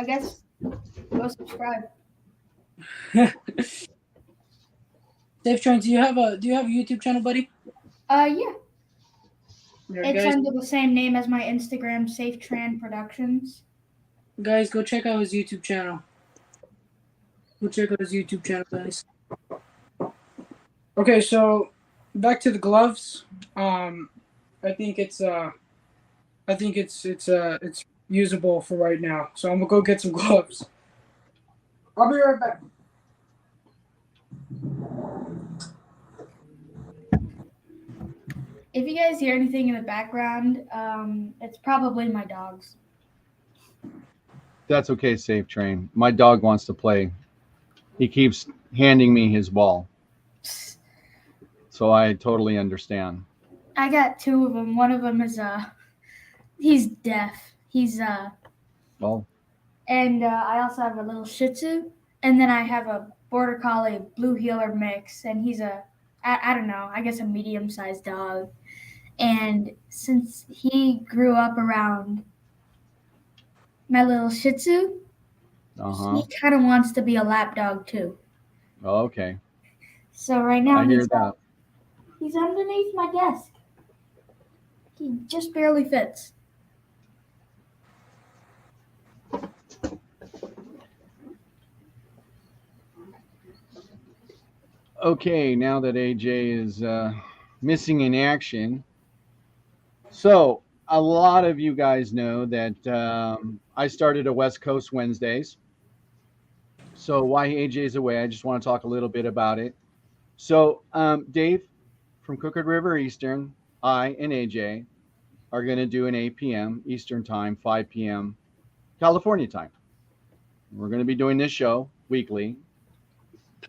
[SPEAKER 3] guess go subscribe.
[SPEAKER 1] Safe Trains, do you have a YouTube channel, buddy?
[SPEAKER 3] Yeah. It's
[SPEAKER 1] Guys,
[SPEAKER 3] under the same name as my Instagram, SafeTran Productions.
[SPEAKER 1] guys, go check out his YouTube channel. Go check out his YouTube channel, guys. Okay, so back to the gloves. I think it's usable for right now. So I'm gonna go get some gloves. I'll be right back.
[SPEAKER 3] If you guys hear anything in the background, it's probably my dogs.
[SPEAKER 2] That's okay, Safe Train. My dog wants to play. He keeps handing me his ball. So I totally understand.
[SPEAKER 3] I got two of them. One of them is he's deaf. He's
[SPEAKER 2] Well,
[SPEAKER 3] and I also have a little Shih Tzu, and then I have a Border Collie Blue Heeler mix, and he's I don't know, I guess a medium-sized dog. And since he grew up around my little Shih Tzu,
[SPEAKER 2] uh-huh.
[SPEAKER 3] he kind of wants to be a lap dog too.
[SPEAKER 2] Okay.
[SPEAKER 3] So right now
[SPEAKER 2] I hear that.
[SPEAKER 3] he's underneath my desk. He just barely fits.
[SPEAKER 2] Okay, now that AJ is missing in action. So a lot of you guys know that I started a West Coast Wednesdays. So why AJ's away, I just want to talk a little bit about it. So Dave from Crooked River Eastern, I and AJ are going to do an 8 p.m. Eastern time, 5 p.m. California time. We're going to be doing this show weekly.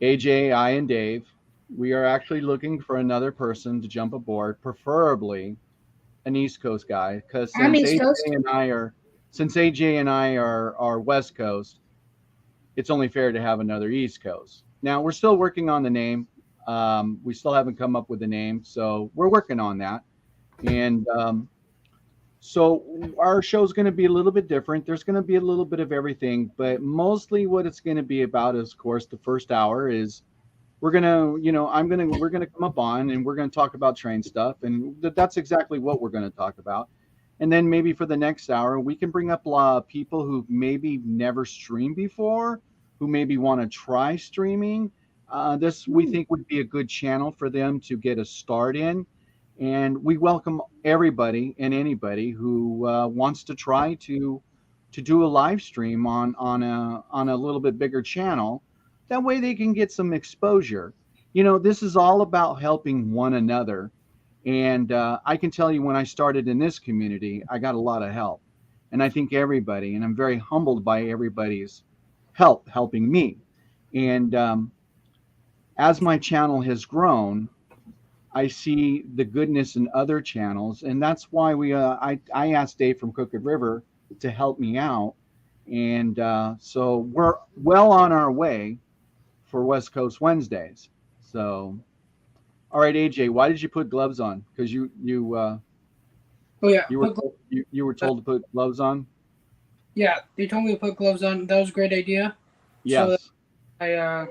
[SPEAKER 2] AJ, I, and Dave, we are actually looking for another person to jump aboard, preferably an East Coast guy, because
[SPEAKER 3] I'm
[SPEAKER 2] since
[SPEAKER 3] East
[SPEAKER 2] AJ
[SPEAKER 3] Coast.
[SPEAKER 2] and I are West Coast, it's only fair to have another East Coast. Now we're still working on the name. We still haven't come up with a name, so we're working on that. And so our show is going to be a little bit different. There's going to be a little bit of everything, but mostly what it's going to be about is, of course, the first hour is we're gonna, we're gonna come up on and we're gonna talk about train stuff, and that's exactly what we're gonna talk about. And then maybe for the next hour, we can bring up people who maybe never streamed before, who maybe want to try streaming. This we think would be a good channel for them to get a start in, and we welcome everybody and anybody who wants to try to do a live stream on a little bit bigger channel. That way they can get some exposure. This is all about helping one another. And I can tell you, when I started in this community, I got a lot of help. And I think everybody, and I'm very humbled by everybody's help helping me. And as my channel has grown, I see the goodness in other channels. And that's why I asked Dave from Crooked River to help me out. And so we're well on our way for West Coast Wednesdays. So, all right, AJ, why did you put gloves on? Because you
[SPEAKER 1] Oh yeah,
[SPEAKER 2] you were told to put gloves on.
[SPEAKER 1] Yeah, they told me to put gloves on. That was a great idea.
[SPEAKER 2] Yes.
[SPEAKER 1] So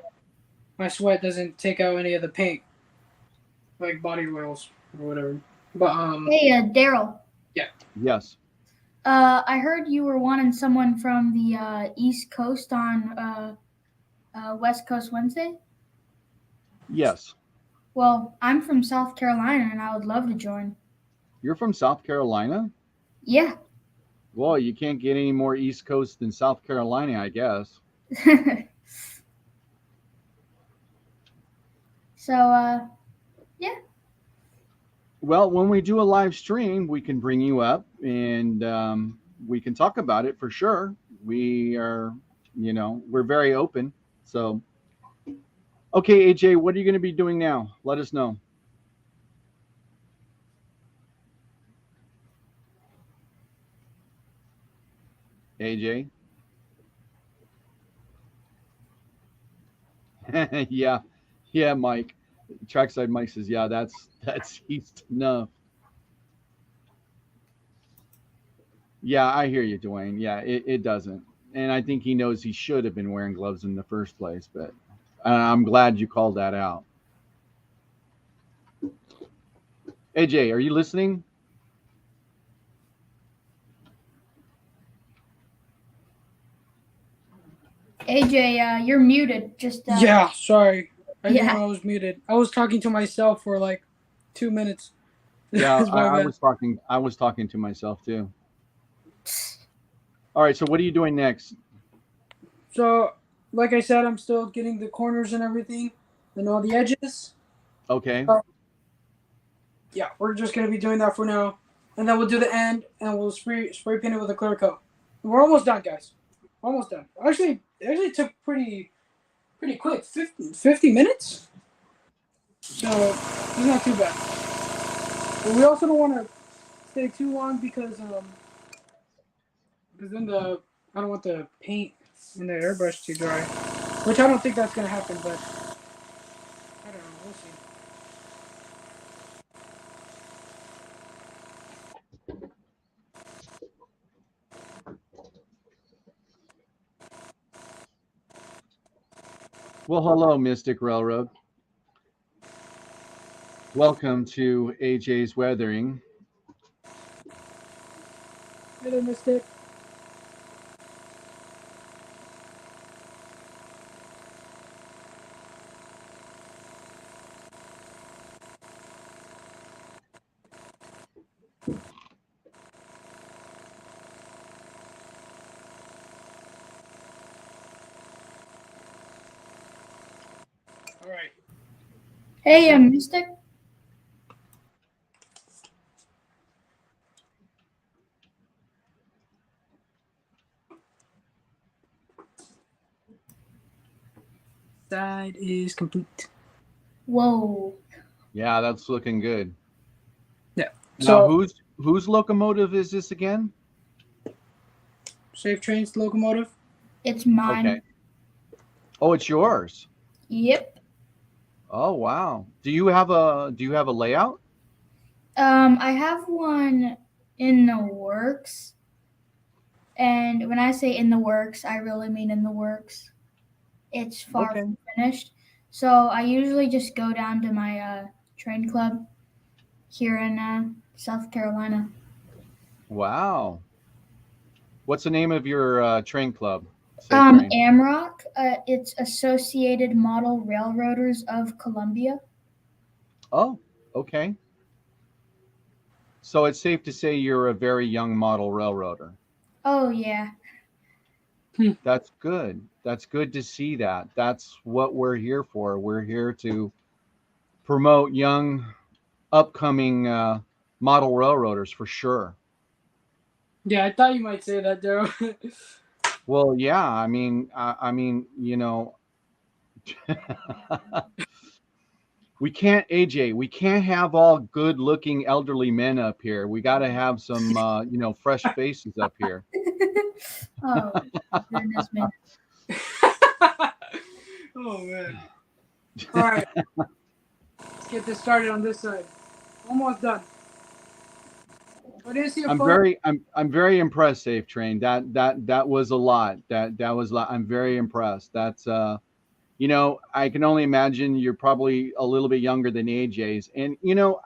[SPEAKER 1] my sweat doesn't take out any of the paint, like body oils or whatever. But
[SPEAKER 3] Hey, Daryl.
[SPEAKER 1] Yeah.
[SPEAKER 2] Yes.
[SPEAKER 3] I heard you were wanting someone from the East Coast on West Coast Wednesday.
[SPEAKER 2] Yes.
[SPEAKER 3] Well, I'm from South Carolina, and I would love to join.
[SPEAKER 2] You're from South Carolina?
[SPEAKER 3] Yeah.
[SPEAKER 2] Well, you can't get any more East Coast than South Carolina, I guess.
[SPEAKER 3] So, yeah.
[SPEAKER 2] Well, when we do a live stream, we can bring you up and we can talk about it for sure. We are, we're very open. So, okay, AJ, what are you going to be doing now? Let us know. AJ? Yeah, Mike. Trackside Mike says, yeah, that's east enough. Yeah, I hear you, Dwayne. Yeah, it doesn't. And I think he knows he should have been wearing gloves in the first place, but I'm glad you called that out. AJ, are you listening?
[SPEAKER 3] AJ, you're muted. Just
[SPEAKER 1] yeah, sorry. I didn't
[SPEAKER 3] Yeah.
[SPEAKER 1] know I was muted. I was talking to myself for like 2 minutes.
[SPEAKER 2] Yeah,
[SPEAKER 1] It's my
[SPEAKER 2] I
[SPEAKER 1] bad.
[SPEAKER 2] was talking to myself too. All right, so what are you doing next?
[SPEAKER 1] So, like I said, I'm still getting the corners and everything and all the edges.
[SPEAKER 2] Okay.
[SPEAKER 1] Yeah, we're just gonna be doing that for now, and then we'll do the end, and we'll spray paint it with a clear coat. We're almost done, guys. Almost done. Actually, it actually took pretty quick. 50 minutes. So It's not too bad. But we also don't want to stay too long because then I don't want the paint and the airbrush to dry, which I don't think that's gonna happen. But I don't know. We'll see.
[SPEAKER 2] Well, hello, Mystic Railroad. Welcome to AJ's Weathering.
[SPEAKER 1] Hey there, Mystic. All right.
[SPEAKER 3] Hey, Mystic.
[SPEAKER 1] Side is complete.
[SPEAKER 3] Whoa.
[SPEAKER 2] Yeah, that's looking good.
[SPEAKER 1] Yeah.
[SPEAKER 2] Now,
[SPEAKER 1] So
[SPEAKER 2] whose locomotive is this again?
[SPEAKER 1] Safe Trains locomotive.
[SPEAKER 3] It's mine.
[SPEAKER 2] Okay. Oh, it's yours.
[SPEAKER 3] Yep.
[SPEAKER 2] Oh, wow. Do you have a layout?
[SPEAKER 3] I have one in the works. And when I say in the works, I really mean in the works. It's far
[SPEAKER 1] Okay.
[SPEAKER 3] from finished. So I usually just go down to my train club here in South Carolina.
[SPEAKER 2] Wow. What's the name of your train club? Safe Train.
[SPEAKER 3] AMROC. It's Associated Model Railroaders of Columbia.
[SPEAKER 2] Oh, okay. So it's safe to say you're a very young model railroader.
[SPEAKER 3] Oh yeah.
[SPEAKER 2] That's good. That's good to see that. That's what we're here for. We're here to promote young, upcoming model railroaders for sure.
[SPEAKER 1] Yeah, I thought you might say that, Daryl.
[SPEAKER 2] Well, yeah. I mean, we can't, AJ. We can't have all good-looking elderly men up here. We got to have some, fresh faces up here.
[SPEAKER 3] Oh goodness me.
[SPEAKER 1] Oh man. All right. Let's get this started on this side. Almost done. What is your phone?
[SPEAKER 2] I'm very impressed, Safe Train. That was a lot. That was a lot. I'm very impressed. That's I can only imagine you're probably a little bit younger than AJ's, and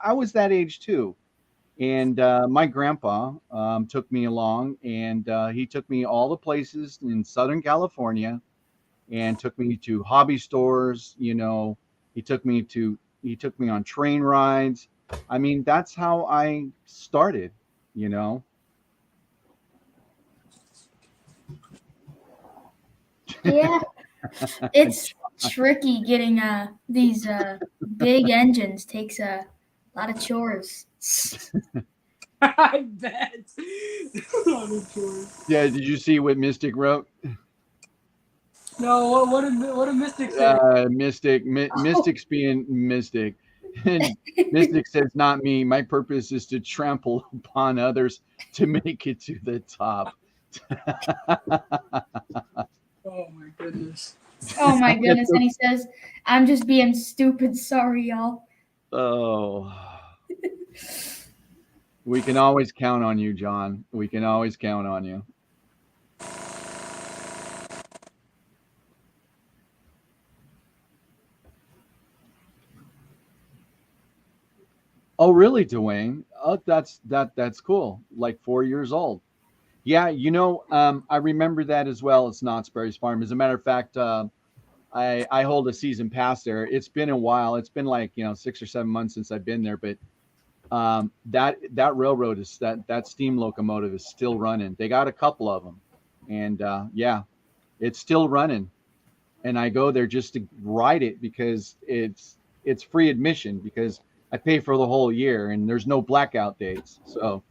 [SPEAKER 2] I was that age too. And my grandpa took me along, and he took me all the places in Southern California, and took me to hobby stores. He took me on train rides. I mean, that's how I started. You know.
[SPEAKER 3] Yeah. It's tricky getting these big engines takes a lot of chores.
[SPEAKER 1] I bet. On the chores.
[SPEAKER 2] Yeah. Did you see what Mystic wrote?
[SPEAKER 1] No, what did Mystic say?
[SPEAKER 2] Mystic's being Mystic. And Mystic says, not me. My purpose is to trample upon others to make it to the top.
[SPEAKER 1] Oh my goodness.
[SPEAKER 3] Oh my goodness. And he says, I'm just being stupid. Sorry, y'all.
[SPEAKER 2] Oh. We can always count on you, John. We can always count on you. Oh, really, Dwayne? Oh, that's cool. Like 4 years old. Yeah, I remember that as well. It's Knott's Berry's Farm. As a matter of fact, I hold a season pass there. It's been a while. It's been like 6 or 7 months since I've been there, but that railroad is that steam locomotive is still running. They got a couple of them, and yeah, it's still running. And I go there just to ride it because it's free admission because I pay for the whole year and there's no blackout dates. So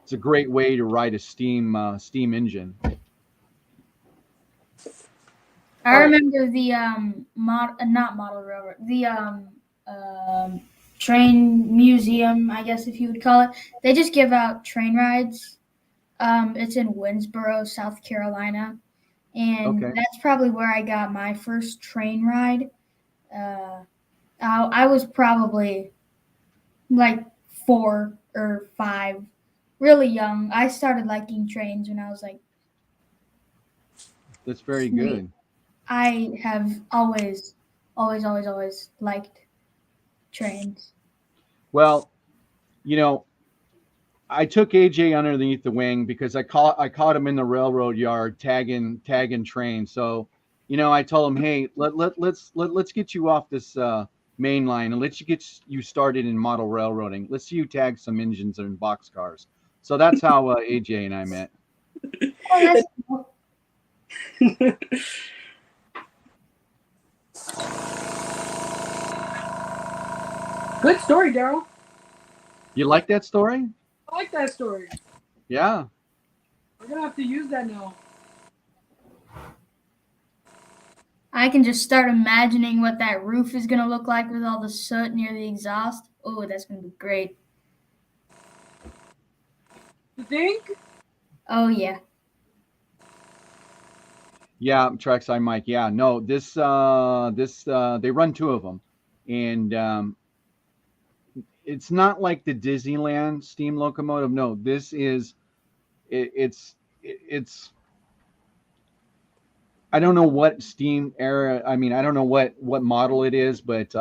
[SPEAKER 2] it's a great way to ride a steam engine.
[SPEAKER 3] I remember the not model railroad. The train museum, I guess if you would call it. They just give out train rides. It's in Winsboro, South Carolina, and
[SPEAKER 2] Okay.
[SPEAKER 3] that's probably where I got my first train ride. Uh, I was probably like 4 or 5, really young. I started liking trains when I was like
[SPEAKER 2] That's very
[SPEAKER 3] 3.
[SPEAKER 2] good.
[SPEAKER 3] I have always liked trains.
[SPEAKER 2] Well, you know, I took AJ underneath the wing because I caught him in the railroad yard tagging trains. So, I told him, hey, let's get you off this main line and let's get you started in model railroading. Let's see you tag some engines and boxcars. So that's how AJ and I met.
[SPEAKER 3] Oh, that's cool.
[SPEAKER 1] Good story, Daryl.
[SPEAKER 2] You like that story?
[SPEAKER 1] I like that story.
[SPEAKER 2] Yeah.
[SPEAKER 1] We're gonna have to use that now.
[SPEAKER 3] I can just start imagining what that roof is gonna look like with all the soot near the exhaust. Oh, that's gonna be great.
[SPEAKER 1] You think?
[SPEAKER 3] Oh yeah.
[SPEAKER 2] Yeah, Trackside Mike. Yeah, no, this they run two of them, and it's not like the Disneyland steam locomotive. No, this is it's I don't know what steam era. I mean, I don't know what model it is, but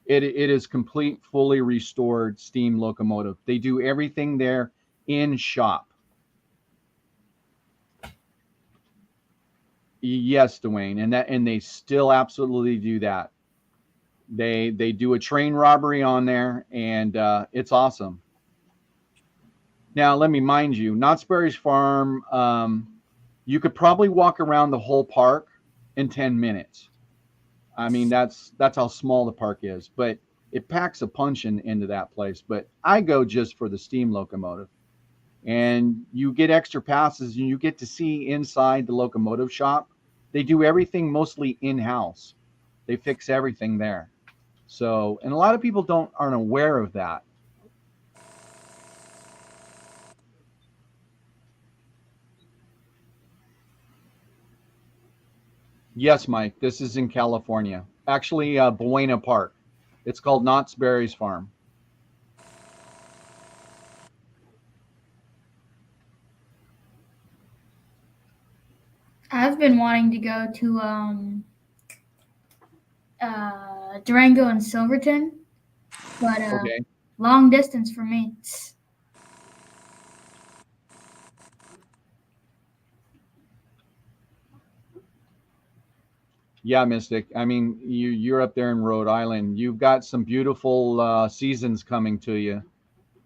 [SPEAKER 2] it is complete, fully restored steam locomotive. They do everything there in shop. Yes, Dwayne, and they still absolutely do that. They do a train robbery on there, and it's awesome. Now, let me mind you, Knott's Berry's Farm. You could probably walk around the whole park in 10 minutes. I mean, that's how small the park is, but it packs a punch into that place. But I go just for the steam locomotive, and you get extra passes, and you get to see inside the locomotive shop. They do everything mostly in house. They fix everything there. So, and a lot of people aren't aware of that. Yes, Mike, this is in California. Actually, Buena Park. It's called Knott's Berry's Farm.
[SPEAKER 3] I've been wanting to go to Durango and Silverton, but
[SPEAKER 2] Okay.
[SPEAKER 3] long distance for me.
[SPEAKER 2] Yeah, Mystic. I mean, you're up there in Rhode Island. You've got some beautiful seasons coming to you.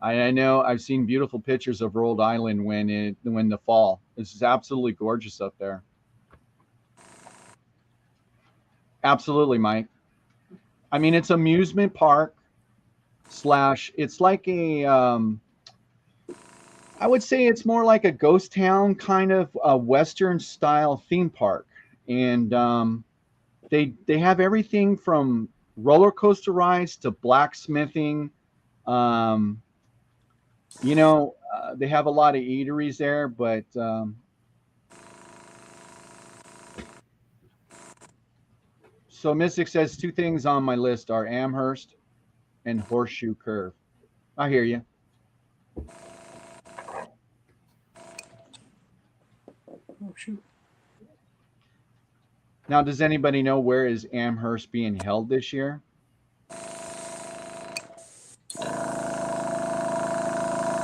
[SPEAKER 2] I know I've seen beautiful pictures of Rhode Island when the fall. This is absolutely gorgeous up there. Absolutely, Mike. I mean, it's amusement park slash. It's like I would say it's more like a ghost town kind of a Western style theme park, and they have everything from roller coaster rides to blacksmithing. Um, they have a lot of eateries there, but so Mystic says two things on my list are Amherst and Horseshoe Curve. I hear you.
[SPEAKER 1] Oh shoot.
[SPEAKER 2] Now, does anybody know where is Amherst being held this year?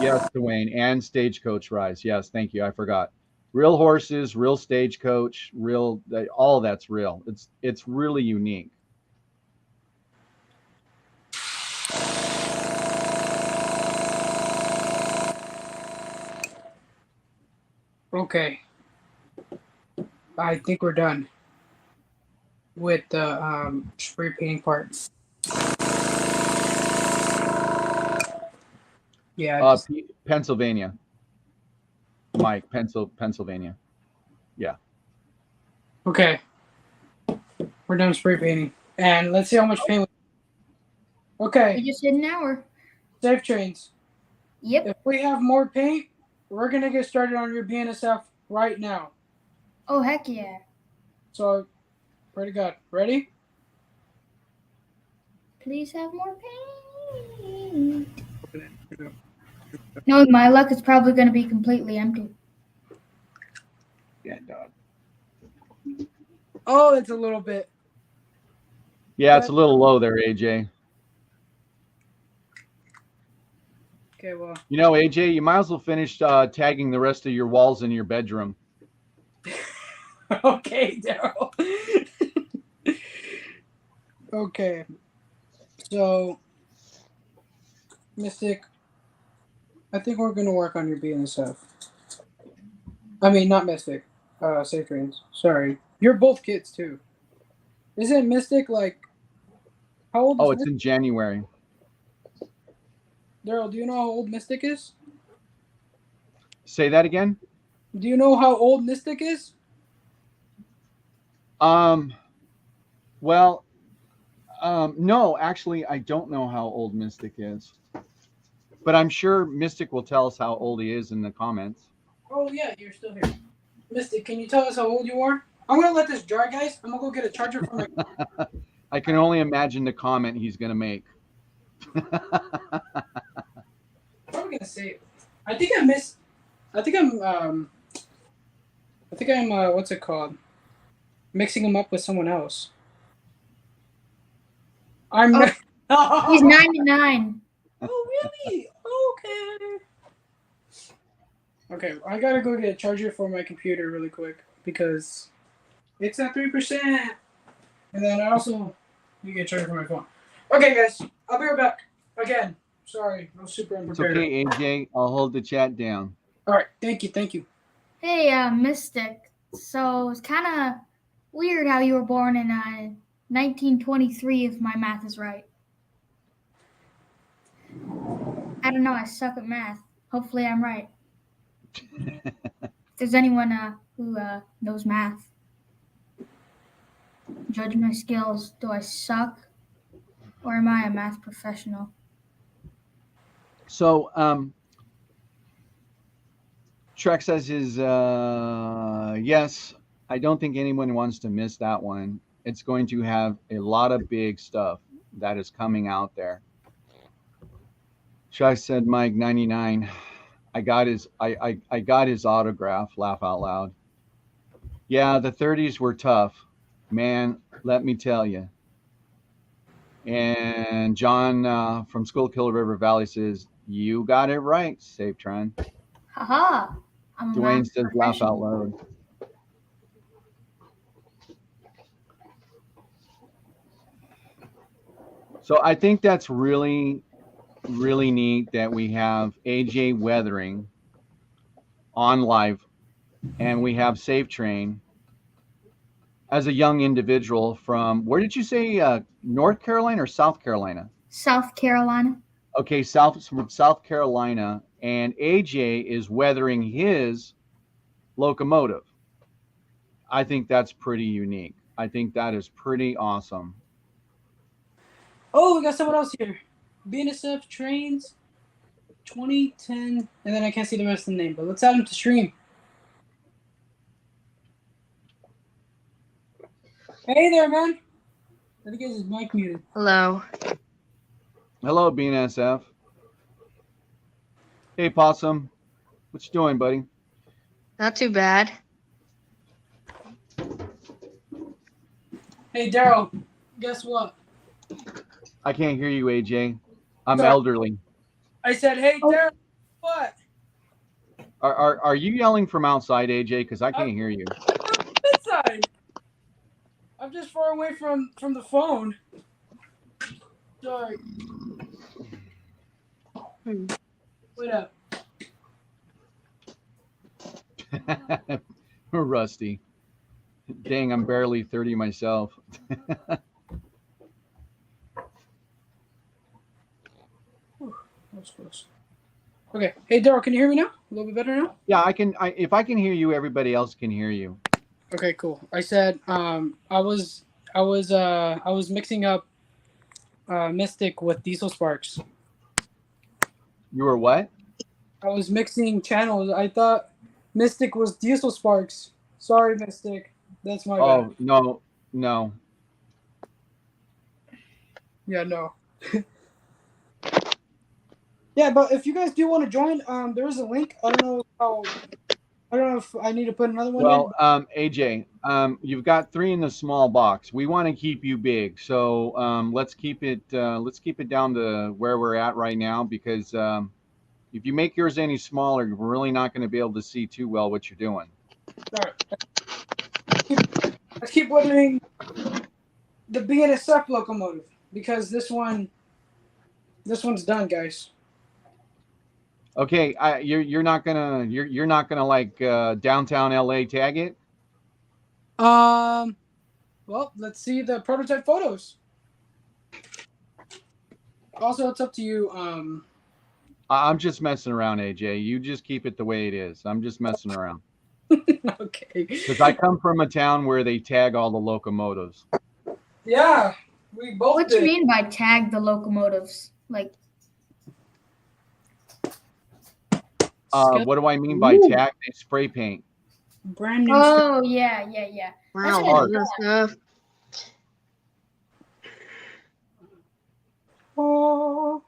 [SPEAKER 2] Yes, Dwayne, and Stagecoach Rise. Yes, thank you. I forgot. Real horses, real stagecoach, all that's real. It's really unique.
[SPEAKER 1] Okay. I think we're done with the spray painting part. Yeah.
[SPEAKER 2] Pennsylvania, Mike, Pennsylvania. Yeah.
[SPEAKER 1] Okay. We're done spray painting, and let's see how much paint. Okay.
[SPEAKER 3] We just hit an hour.
[SPEAKER 1] Safe trains.
[SPEAKER 3] Yep.
[SPEAKER 1] If we have more paint, we're gonna get started on your BNSF right now.
[SPEAKER 3] Oh, heck yeah.
[SPEAKER 1] So, pray to God. Ready?
[SPEAKER 3] Please have more paint. No, with my luck, it's probably going to be completely empty.
[SPEAKER 2] Yeah, dog.
[SPEAKER 1] Oh, it's a little bit.
[SPEAKER 2] Yeah, it's a little low there, AJ.
[SPEAKER 1] Okay, well.
[SPEAKER 2] You know, AJ, you might as well finish tagging the rest of your walls in your bedroom.
[SPEAKER 1] Okay, Daryl. Okay. So, Mystic, I think we're going to work on your BNSF. I mean, not Mystic. Safe Trains. Sorry. You're both kids, too. Isn't Mystic, like, how old is
[SPEAKER 2] Oh, it's
[SPEAKER 1] Mystic?
[SPEAKER 2] in January.
[SPEAKER 1] Daryl, do you know how old Mystic is?
[SPEAKER 2] Say that again?
[SPEAKER 1] Do you know how old Mystic is?
[SPEAKER 2] Well, no, actually, I don't know how old Mystic is. But I'm sure Mystic will tell us how old he is in the comments.
[SPEAKER 1] Oh, yeah, you're still here. Mystic, can you tell us how old you are? I'm going to let this dry, guys. I'm going to go get a charger for my...
[SPEAKER 2] I can only imagine the comment he's going to make.
[SPEAKER 1] What am I going to say? I think I'm what's it called? Mixing him up with someone else.
[SPEAKER 3] He's 99.
[SPEAKER 1] Oh, really? Okay. Okay, I gotta go get a charger for my computer really quick because it's at 3%. And then I also need to get a charger for my phone. Okay, guys, I'll be right back. Again, sorry, I was super
[SPEAKER 2] It's
[SPEAKER 1] unprepared.
[SPEAKER 2] okay, AJ. I'll hold the chat down.
[SPEAKER 1] All right, thank you.
[SPEAKER 3] Hey, Mystic. So it's kind of weird how you were born in 1923, if my math is right. I don't know. I suck at math. Hopefully, I'm right. If there's anyone who knows math, judge my skills. Do I suck, or am I a math professional?
[SPEAKER 2] So, Trek says yes. I don't think anyone wants to miss that one. It's going to have a lot of big stuff that is coming out there. Trek said, Mike 99. I got his autograph. Laugh out loud. Yeah, the 30s were tough, man. Let me tell you. And John from Schuylkill River Valley says, "You got it right, Safe Tron."
[SPEAKER 3] Haha. I'm a
[SPEAKER 2] Dwayne
[SPEAKER 3] math
[SPEAKER 2] says, "Laugh out
[SPEAKER 3] professional.
[SPEAKER 2] loud." So I think that's really, really neat that we have AJ Weathering on live, and we have Safe Train as a young individual from, where did you say, North Carolina or South Carolina?
[SPEAKER 3] South Carolina.
[SPEAKER 2] Okay, from South Carolina, and AJ is weathering his locomotive. I think that's pretty unique. I think that is pretty awesome.
[SPEAKER 1] Oh, we got someone else here. BNSF Trains 2010, and then I can't see the rest of the name, but let's add him to stream. Hey there, man. I think his mic muted.
[SPEAKER 4] Hello.
[SPEAKER 2] Hello, BNSF. Hey, Possum. What you doing, buddy?
[SPEAKER 4] Not too bad.
[SPEAKER 1] Hey, Daryl. Guess what?
[SPEAKER 2] I can't hear you, AJ. I'm
[SPEAKER 1] Sorry.
[SPEAKER 2] elderly.
[SPEAKER 1] I said, hey, Daryl. What?
[SPEAKER 2] Are you yelling from outside, AJ? Because I can't hear you.
[SPEAKER 1] Inside. I'm just far away from the phone. Sorry. Wait up.
[SPEAKER 2] Rusty. Dang, I'm barely 30 myself.
[SPEAKER 1] That's close. Okay. Hey, Daryl, can you hear me now? A little bit better now?
[SPEAKER 2] Yeah, I can. If I can hear you, everybody else can hear you.
[SPEAKER 1] Okay, cool. I said I was mixing up Mystic with diesel sparks.
[SPEAKER 2] You were what?
[SPEAKER 1] I was mixing channels. I thought Mystic was diesel sparks. Sorry, Mystic. That's my bad.
[SPEAKER 2] Oh, no.
[SPEAKER 1] Yeah, no. Yeah, but if you guys do want to join, there is a link. I don't know if I need to put another one in.
[SPEAKER 2] Well, AJ, you've got 3 in the small box. We want to keep you big, so let's keep it down to where we're at right now, because if you make yours any smaller, we're really not going to be able to see too well what you're doing.
[SPEAKER 1] All right. Let's keep ordering the BNSF locomotive, because this one's done, guys.
[SPEAKER 2] Okay, you're not gonna like downtown LA tag it.
[SPEAKER 1] Well, let's see the prototype photos. Also, it's up to you.
[SPEAKER 2] I'm just messing around, AJ. You just keep it the way it is. I'm just messing around.
[SPEAKER 1] Okay.
[SPEAKER 2] Because I come from a town where they tag all the locomotives.
[SPEAKER 1] Yeah, we both
[SPEAKER 3] What do you
[SPEAKER 1] did.
[SPEAKER 3] mean by tag the locomotives? Like,
[SPEAKER 2] What do I mean by
[SPEAKER 1] Ooh.
[SPEAKER 2] tag? They spray paint.
[SPEAKER 1] Brand new.
[SPEAKER 3] oh yeah.
[SPEAKER 4] Wow,
[SPEAKER 3] what I
[SPEAKER 4] good stuff.
[SPEAKER 1] Oh,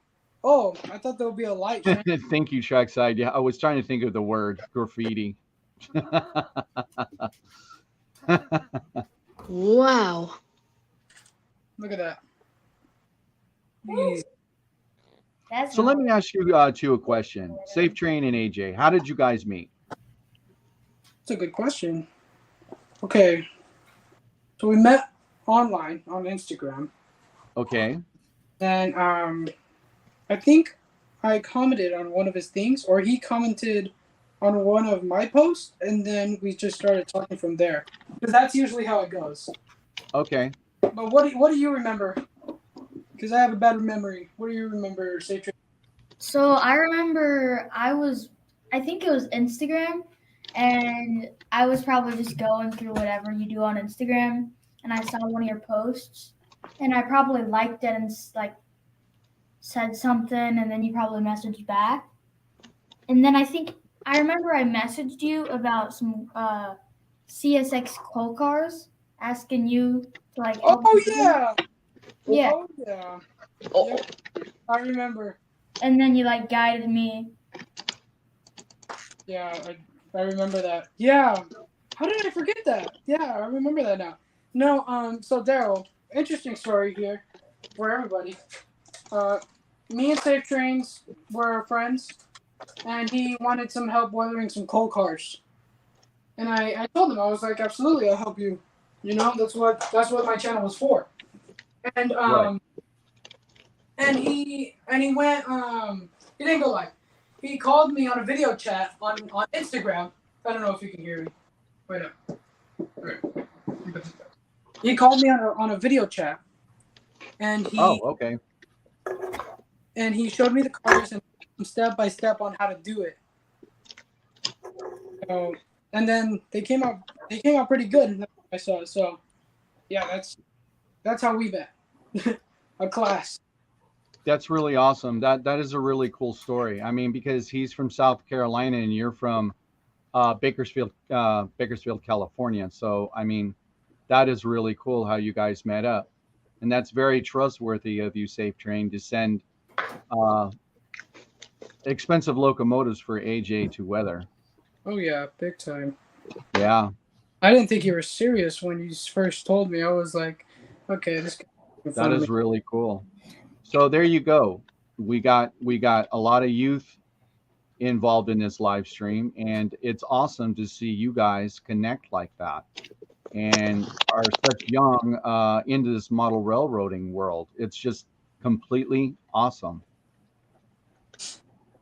[SPEAKER 1] I thought there would be a light.
[SPEAKER 2] Thank you, Trackside. Yeah, I was trying to think of the word graffiti.
[SPEAKER 4] Wow.
[SPEAKER 1] Look at that. Jeez.
[SPEAKER 3] That's
[SPEAKER 2] So let me ask you two a question. Safe Train and AJ, how did you guys meet?
[SPEAKER 1] That's a good question. Okay. So we met online on Instagram.
[SPEAKER 2] Okay.
[SPEAKER 1] And I think I commented on one of his things, or he commented on one of my posts, and then we just started talking from there. Because that's usually how it goes.
[SPEAKER 2] Okay.
[SPEAKER 1] But what do you remember? Because I have a bad memory. What do you remember, Safe Train?
[SPEAKER 3] So I remember I think it was Instagram, and I was probably just going through whatever you do on Instagram, and I saw one of your posts, and I probably liked it and like said something, and then you probably messaged back, and then I remember I messaged you about some CSX coal cars, asking you to like help
[SPEAKER 1] Oh,
[SPEAKER 3] me do them.
[SPEAKER 1] yeah.
[SPEAKER 3] Yeah.
[SPEAKER 1] Oh, yeah.
[SPEAKER 4] Oh,
[SPEAKER 1] Yeah, I remember.
[SPEAKER 3] And then you like guided me.
[SPEAKER 1] Yeah, I remember that. Yeah. How did I forget that? Yeah, I remember that now. No, so Daryl, interesting story here for everybody. Me and Safe Trains were friends, and he wanted some help weathering some coal cars. And I told him, I was like, absolutely, I'll help you. You know, that's what my channel was for. And
[SPEAKER 2] Right.
[SPEAKER 1] and he went he didn't go live. He called me on a video chat on Instagram. I don't know if you can hear me. Wait up. Okay. He called me on a video chat, and
[SPEAKER 2] Okay.
[SPEAKER 1] he showed me the cars and step by step on how to do it. So, and then they came out pretty good. I saw it. So yeah, that's how we met. A class.
[SPEAKER 2] That's really awesome. That is a really cool story. I mean, because he's from South Carolina and you're from Bakersfield, California. So I mean, that is really cool how you guys met up, and that's very trustworthy of you, Safe Train, to send expensive locomotives for AJ to weather.
[SPEAKER 1] Oh yeah, big time.
[SPEAKER 2] Yeah.
[SPEAKER 1] I didn't think you were serious when you first told me. I was like, okay, this guy.
[SPEAKER 2] That is really cool. So there you go. We got a lot of youth involved in this live stream, and it's awesome to see you guys connect like that and are such young into this model railroading world. It's just completely awesome.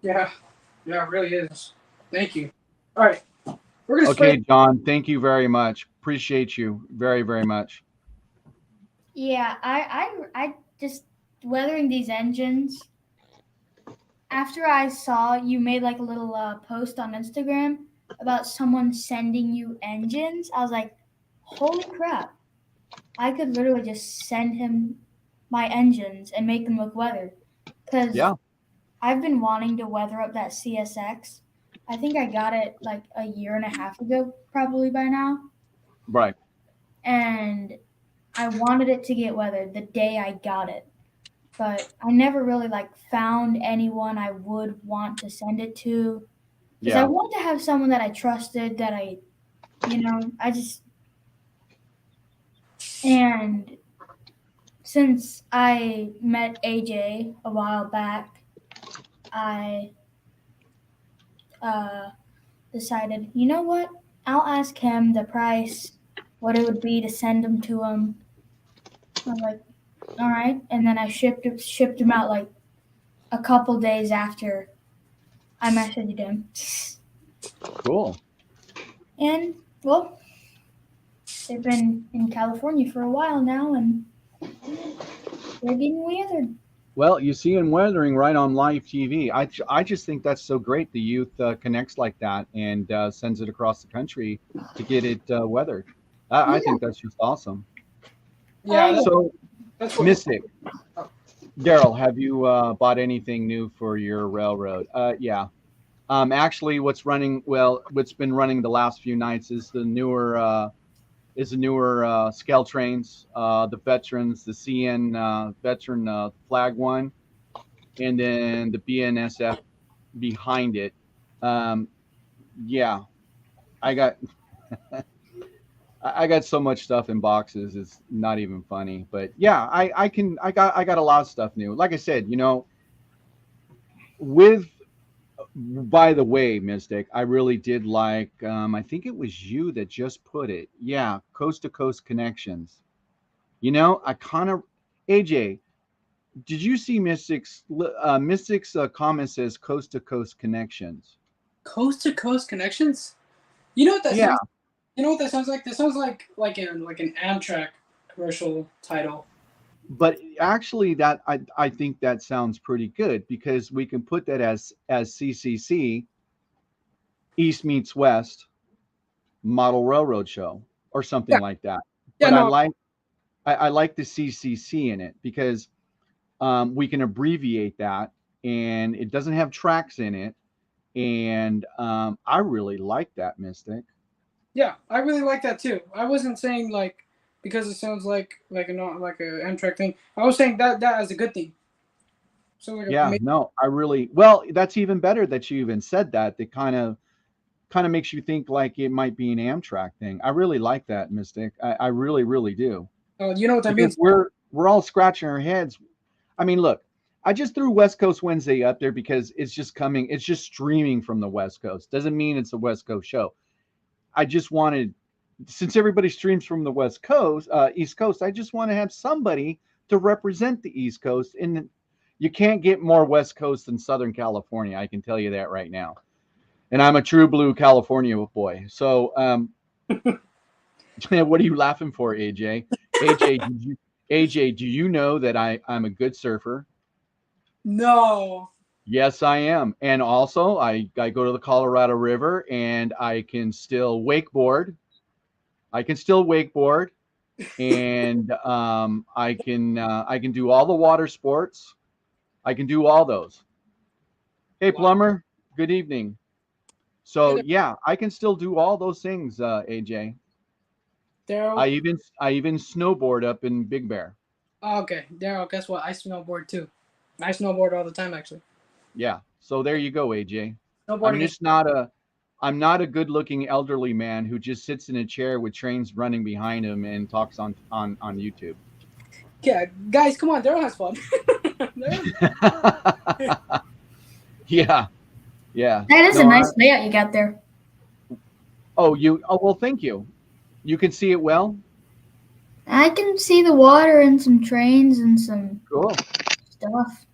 [SPEAKER 1] Yeah, it really is. Thank you. All right, we're gonna
[SPEAKER 2] Okay,
[SPEAKER 1] spray.
[SPEAKER 2] John, thank you very much. Appreciate you very, very much.
[SPEAKER 3] Yeah, I just weathering these engines. After I saw you made like a little post on Instagram about someone sending you engines, I was like, holy crap! I could literally just send him my engines and make them look weathered. Because
[SPEAKER 2] Yeah.
[SPEAKER 3] I've been wanting to weather up that CSX. I think I got it like a year and a half ago, probably by now.
[SPEAKER 2] Right.
[SPEAKER 3] And I wanted it to get weathered the day I got it. But I never really like found anyone I would want to send it to. Because I
[SPEAKER 2] Yeah.
[SPEAKER 3] wanted to have someone that I trusted, that and since I met AJ a while back, I decided, you know what? I'll ask him the price, what it would be to send him to him. I'm like, all right, and then I shipped him out like a couple days after I messaged him,
[SPEAKER 2] Cool.
[SPEAKER 3] and well, they've been in California for a while now, and they're getting weathered.
[SPEAKER 2] Well, you see him weathering right on live TV. I just think that's so great. The youth connects like that and sends it across the country to get it weathered. I think that's just awesome.
[SPEAKER 1] Yeah,
[SPEAKER 2] So,
[SPEAKER 1] that's what.
[SPEAKER 2] Mystic, Daryl, have you bought anything new for your railroad? Yeah. Actually, what's been running the last few nights is the newer scale trains, the veterans, the CN veteran flag one, and then the BNSF behind it. Yeah, I got I got so much stuff in boxes. It's not even funny. But yeah, I got a lot of stuff new. Like I said, with by the way, Mystic, I really did like. I think it was you that just put it. Yeah, coast to coast connections. I kind of AJ. Did you see Mystic's comment says coast to coast connections?
[SPEAKER 1] Coast to coast connections. You know what that
[SPEAKER 2] Yeah,
[SPEAKER 1] sounds? You know what that sounds like? That sounds like an Amtrak commercial title.
[SPEAKER 2] but actually, that I think that sounds pretty good because we can put that as CCC, East meets West model railroad show or something
[SPEAKER 1] Yeah,
[SPEAKER 2] like that.
[SPEAKER 1] yeah,
[SPEAKER 2] But I
[SPEAKER 1] no,
[SPEAKER 2] like I like the CCC in it because we can abbreviate that, and it doesn't have tracks in it, and I really like that, Mystic.
[SPEAKER 1] yeah, I really like that too. I wasn't saying like because it sounds like a Amtrak thing. I was saying that as a good thing. So like
[SPEAKER 2] Yeah, no, I really well. That's even better that you even said that. That kind of makes you think like it might be an Amtrak thing. I really like that, Mystic. I really, really do.
[SPEAKER 1] you know what that
[SPEAKER 2] Because
[SPEAKER 1] means?
[SPEAKER 2] we're all scratching our heads. I mean, look, I just threw West Coast Wednesday up there because it's just coming, it's just streaming from the West Coast. Doesn't mean it's a West Coast show. I just wanted, since everybody streams from the West Coast, East Coast, I just want to have somebody to represent the East Coast. And you can't get more West Coast than Southern California. I can tell you that right now. And I'm a true blue California boy. So, what are you laughing for, AJ? AJ, do you know that I'm a good surfer?
[SPEAKER 1] No.
[SPEAKER 2] Yes, I am. And also, I go to the Colorado River and I can still wakeboard. I can still wakeboard, and I can do all the water sports. I can do all those. Hey,
[SPEAKER 1] Wow.
[SPEAKER 2] plumber. Good evening.
[SPEAKER 1] Hey
[SPEAKER 2] So
[SPEAKER 1] there,
[SPEAKER 2] yeah, I can still do all those things, AJ.
[SPEAKER 1] Daryl.
[SPEAKER 2] I even snowboard up in Big Bear.
[SPEAKER 1] Oh, okay, Daryl. Guess what? I snowboard too. I snowboard all the time actually.
[SPEAKER 2] Yeah. So there you go, AJ. I'm
[SPEAKER 1] Snowboarding is
[SPEAKER 2] just not a I'm not a good-looking elderly man who just sits in a chair with trains running behind him and talks on YouTube.
[SPEAKER 1] yeah, guys. Come on, Daryl has fun.
[SPEAKER 2] Yeah. Yeah.
[SPEAKER 3] That is a
[SPEAKER 2] No,
[SPEAKER 3] nice layout you got there.
[SPEAKER 2] oh well, thank you. You can see it well.
[SPEAKER 3] I can see the water and some trains and some
[SPEAKER 2] Cool.
[SPEAKER 3] stuff.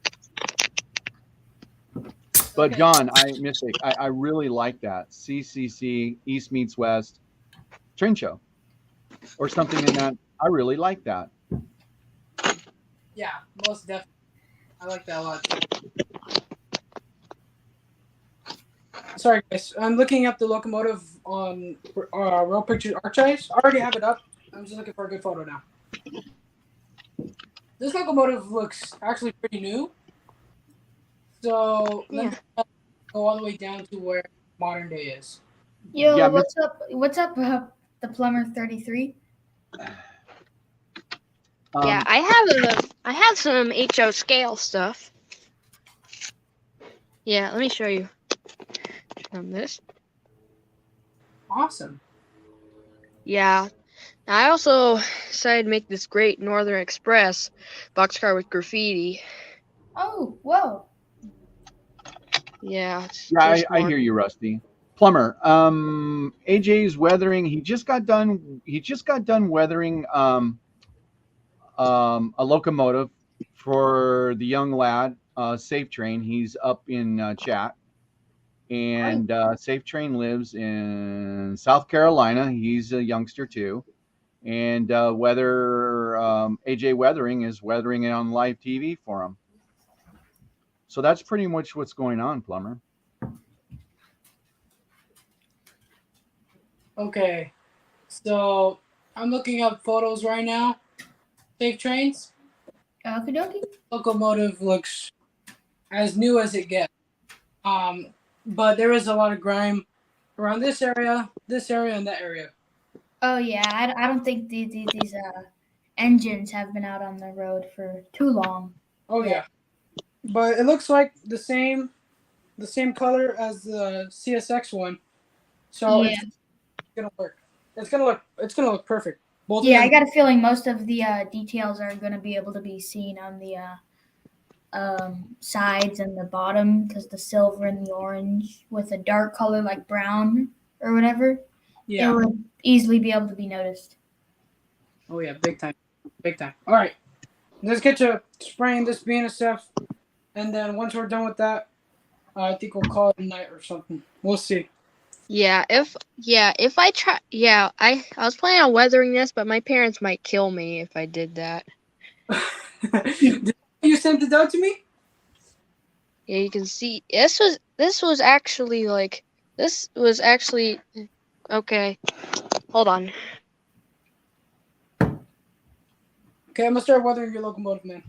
[SPEAKER 2] But
[SPEAKER 1] Okay.
[SPEAKER 2] John, I really like that. CCC, East meets West train show or something in that. I really like that.
[SPEAKER 1] Yeah, most definitely. I like that a lot. Sorry, guys. I'm looking up the locomotive on Rail Pictures Archives. I already have it up. I'm just looking for a good photo now. this locomotive looks actually pretty new. So let
[SPEAKER 4] Yeah.
[SPEAKER 1] me go all the way down to where modern day is.
[SPEAKER 3] Yo,
[SPEAKER 2] Yeah,
[SPEAKER 3] what's up? What's up, the plumber 33?
[SPEAKER 4] Yeah, I have some HO scale stuff. Yeah, let me show you. From this.
[SPEAKER 1] Awesome.
[SPEAKER 4] Yeah. I also decided to make this great Northern Express boxcar with graffiti.
[SPEAKER 3] Oh, whoa.
[SPEAKER 4] Yeah, it's
[SPEAKER 2] Yeah,
[SPEAKER 4] this
[SPEAKER 2] I
[SPEAKER 4] one.
[SPEAKER 2] hear you, Rusty. Plumber. AJ's weathering. He just got done. He just got done weathering a locomotive for the young lad, Safe Train. He's up in chat, and Safe Train lives in South Carolina. He's a youngster too, and AJ Weathering is weathering it on live TV for him. So that's pretty much what's going on, Plumber.
[SPEAKER 1] Okay. So I'm looking up photos right now. Safe trains.
[SPEAKER 3] Okie dokie.
[SPEAKER 1] Locomotive looks as new as it gets. But there is a lot of grime around this area, and that area.
[SPEAKER 3] Oh yeah, I don't think these engines have been out on the road for too long.
[SPEAKER 1] Oh
[SPEAKER 3] Yeah.
[SPEAKER 1] yeah. But it looks like the same color as the CSX one. So
[SPEAKER 3] Yeah.
[SPEAKER 1] it's gonna work. It's gonna look perfect. Both
[SPEAKER 3] Yeah,
[SPEAKER 1] of
[SPEAKER 3] I
[SPEAKER 1] them.
[SPEAKER 3] got a feeling most of the details are going to be able to be seen on the sides and the bottom because the silver and the orange with a dark color like brown or whatever, it
[SPEAKER 1] Yeah.
[SPEAKER 3] would easily be able to be noticed.
[SPEAKER 1] Oh yeah, big time. Big time. Alright. Let's get to spraying this BNSF, and then once we're done with that, I think we'll call it a night or something. We'll see.
[SPEAKER 4] Yeah, if I try, I was planning on weathering this, but my parents might kill me if I did that.
[SPEAKER 1] You sent it out to me?
[SPEAKER 4] Yeah, you can see this was actually okay. Hold on.
[SPEAKER 1] Okay, I'm gonna start weathering your locomotive, man.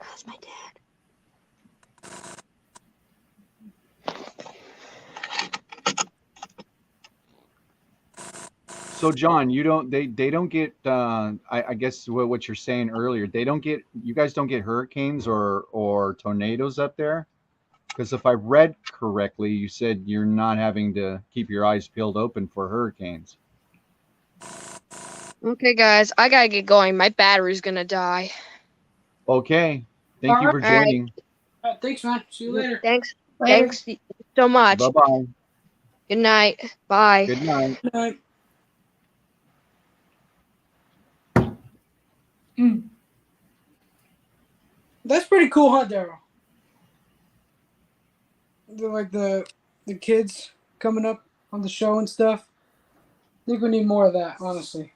[SPEAKER 4] That's my dad.
[SPEAKER 2] So John, they don't get I guess what you're saying earlier, you guys don't get hurricanes or tornadoes up there? Because if I read correctly, you said you're not having to keep your eyes peeled open for hurricanes.
[SPEAKER 4] Okay, guys, I gotta get going. My battery's gonna die.
[SPEAKER 2] Okay. Thank you for
[SPEAKER 1] All
[SPEAKER 4] right.
[SPEAKER 2] joining.
[SPEAKER 1] Thanks, man. See you later.
[SPEAKER 4] Thanks.
[SPEAKER 3] Later.
[SPEAKER 4] Thanks so much.
[SPEAKER 2] Bye-bye.
[SPEAKER 4] Good night. Bye.
[SPEAKER 2] Good night.
[SPEAKER 1] Good night.
[SPEAKER 3] Mm.
[SPEAKER 1] That's pretty cool, huh, Daryl? Like the kids coming up on the show and stuff. I think we need more of that, honestly.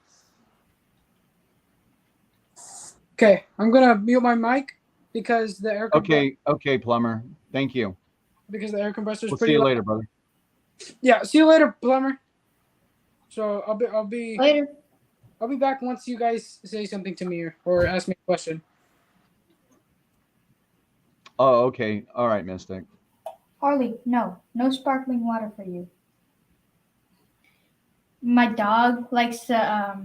[SPEAKER 1] Okay, I'm gonna mute my mic because the air
[SPEAKER 2] Okay, Plumber. Thank you.
[SPEAKER 1] because the air compressor is
[SPEAKER 2] We'll see
[SPEAKER 1] pretty
[SPEAKER 2] you
[SPEAKER 1] loud.
[SPEAKER 2] later, brother.
[SPEAKER 1] Yeah, see you later, plumber. So I'll be
[SPEAKER 3] Later.
[SPEAKER 1] back once you guys say something to me or ask me a question.
[SPEAKER 2] Oh, okay. All right, Mystic.
[SPEAKER 3] Harley, no sparkling water for you. My dog likes to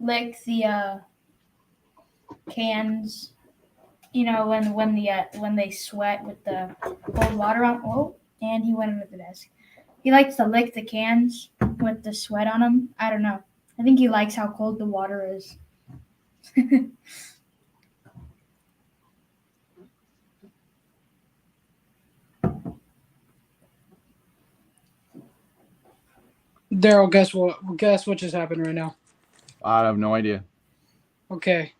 [SPEAKER 3] lick the cans. You know when they sweat with the cold water on. Oh, and he went under the desk. He likes to lick the cans with the sweat on them. I don't know. I think he likes how cold the water is.
[SPEAKER 1] Daryl, guess what? Guess what just happened right now?
[SPEAKER 2] I have no idea.
[SPEAKER 1] Okay,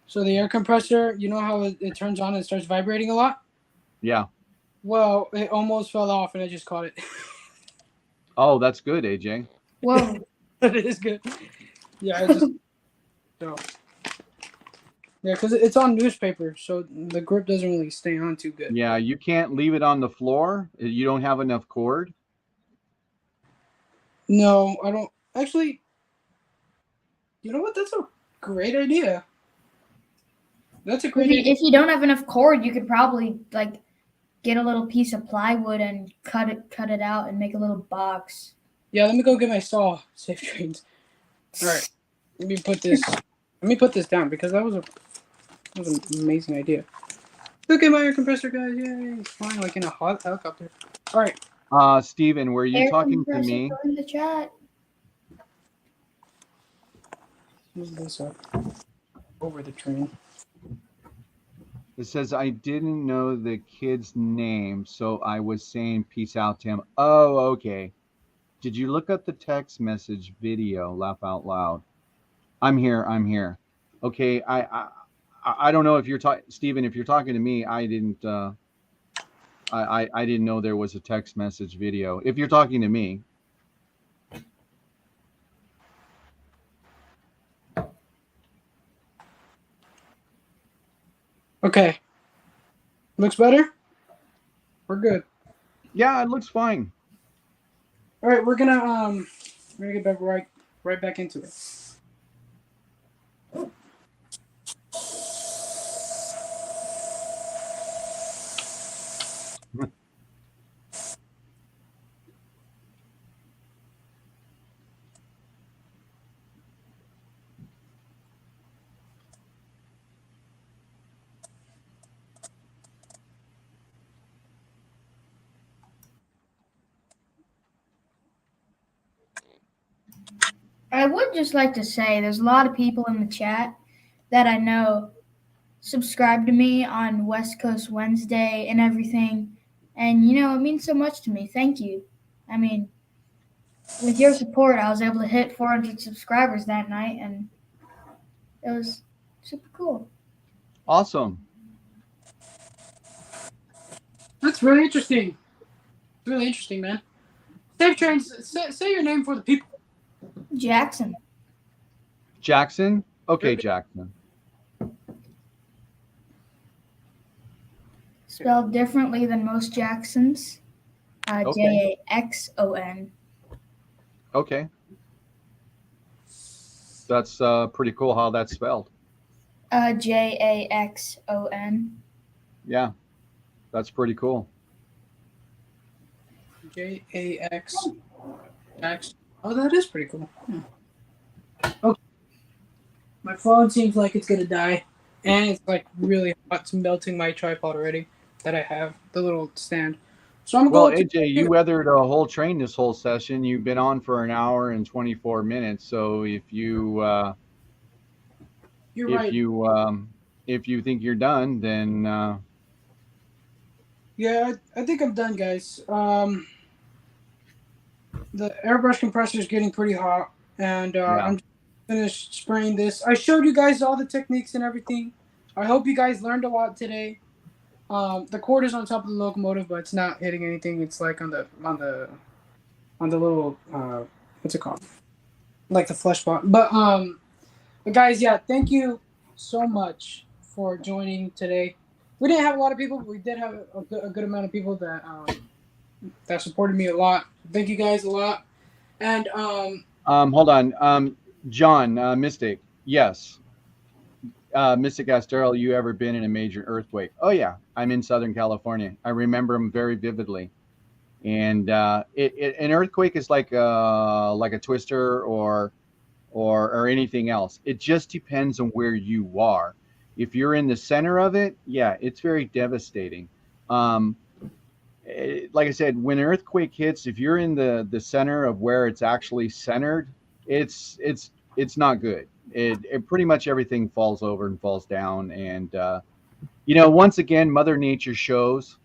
[SPEAKER 1] so the air compressor, you know how it turns on and starts vibrating a lot?
[SPEAKER 2] Yeah.
[SPEAKER 1] Well, it almost fell off and I just caught it.
[SPEAKER 2] Oh, that's good, AJ.
[SPEAKER 3] Whoa.
[SPEAKER 1] It is good. Yeah, I just so Yeah, because it's on newspaper, so the grip doesn't really stay on too good.
[SPEAKER 2] Yeah, you can't leave it on the floor. You don't have enough cord.
[SPEAKER 1] No, I don't. Actually, you know what? That's a great idea. That's a
[SPEAKER 3] If
[SPEAKER 1] great
[SPEAKER 3] you,
[SPEAKER 1] idea.
[SPEAKER 3] if you don't have enough cord, you could probably like get a little piece of plywood and cut it out and make a little box.
[SPEAKER 1] Yeah, let me go get my saw. Safe trains. All right, let me put this. Let me put this down because that was an amazing idea. Look at my air compressor, guys! Yay! It's flying like in a hot helicopter. All right.
[SPEAKER 2] Steven, were you
[SPEAKER 3] Air
[SPEAKER 2] talking to
[SPEAKER 3] compressor,
[SPEAKER 2] me?
[SPEAKER 3] join the chat.
[SPEAKER 1] Move this up over the train.
[SPEAKER 2] It says, I didn't know the kid's name, so I was saying peace out to him. Oh, okay. Did you look up the text message video? Laugh out loud. I'm here. I'm here. Okay. I don't know if you're talking, Steven, if you're talking to me, I didn't know there was a text message video. If you're talking to me.
[SPEAKER 1] Okay. Looks better? We're good.
[SPEAKER 2] Yeah, it looks fine.
[SPEAKER 1] All right, we're gonna get back right back into it.
[SPEAKER 3] I would just like to say there's a lot of people in the chat that I know subscribe to me on West Coast Wednesday and everything. And, it means so much to me. Thank you. I mean, with your support, I was able to hit 400 subscribers that night, and it was super cool.
[SPEAKER 2] Awesome.
[SPEAKER 1] That's really interesting. Really interesting, man. Safe trains. Say your name for the people.
[SPEAKER 3] Jackson.
[SPEAKER 2] Jackson? Okay, Jackson.
[SPEAKER 3] Spelled differently than most Jacksons.
[SPEAKER 2] Okay.
[SPEAKER 3] Jaxon.
[SPEAKER 2] Okay. That's pretty cool how that's spelled.
[SPEAKER 3] Jaxon.
[SPEAKER 2] Yeah, that's pretty cool.
[SPEAKER 1] Jax. Oh, that is pretty cool. Okay. My phone seems like it's gonna die, and it's like really hot. It's melting my tripod already that I have, the little stand. So I'm
[SPEAKER 2] Well,
[SPEAKER 1] going
[SPEAKER 2] AJ, you weathered a whole train this whole session. You've been on for an hour and 24 minutes. So if you
[SPEAKER 1] You're right.
[SPEAKER 2] if you think you're done, then
[SPEAKER 1] Yeah, I think I'm done, guys. The airbrush compressor is getting pretty hot, and I'm just finished spraying this. I showed you guys all the techniques and everything. I hope you guys learned a lot today. The cord is on top of the locomotive, but it's not hitting anything. It's like on the little what's it called? Like the flesh spot. But guys, yeah, thank you so much for joining today. We didn't have a lot of people, but we did have a good amount of people that supported me a lot. Thank you guys a lot. And
[SPEAKER 2] hold on, John, Mystic, yes. Mystic asked Daryl, you ever been in a major earthquake? Oh yeah, I'm in Southern California. I remember them very vividly. And an earthquake is like a twister or anything else. It just depends on where you are. If you're in the center of it, yeah, it's very devastating. Like I said, when an earthquake hits, if you're in the center of where it's actually centered, it's not good. It pretty much everything falls over and falls down. And once again, Mother Nature shows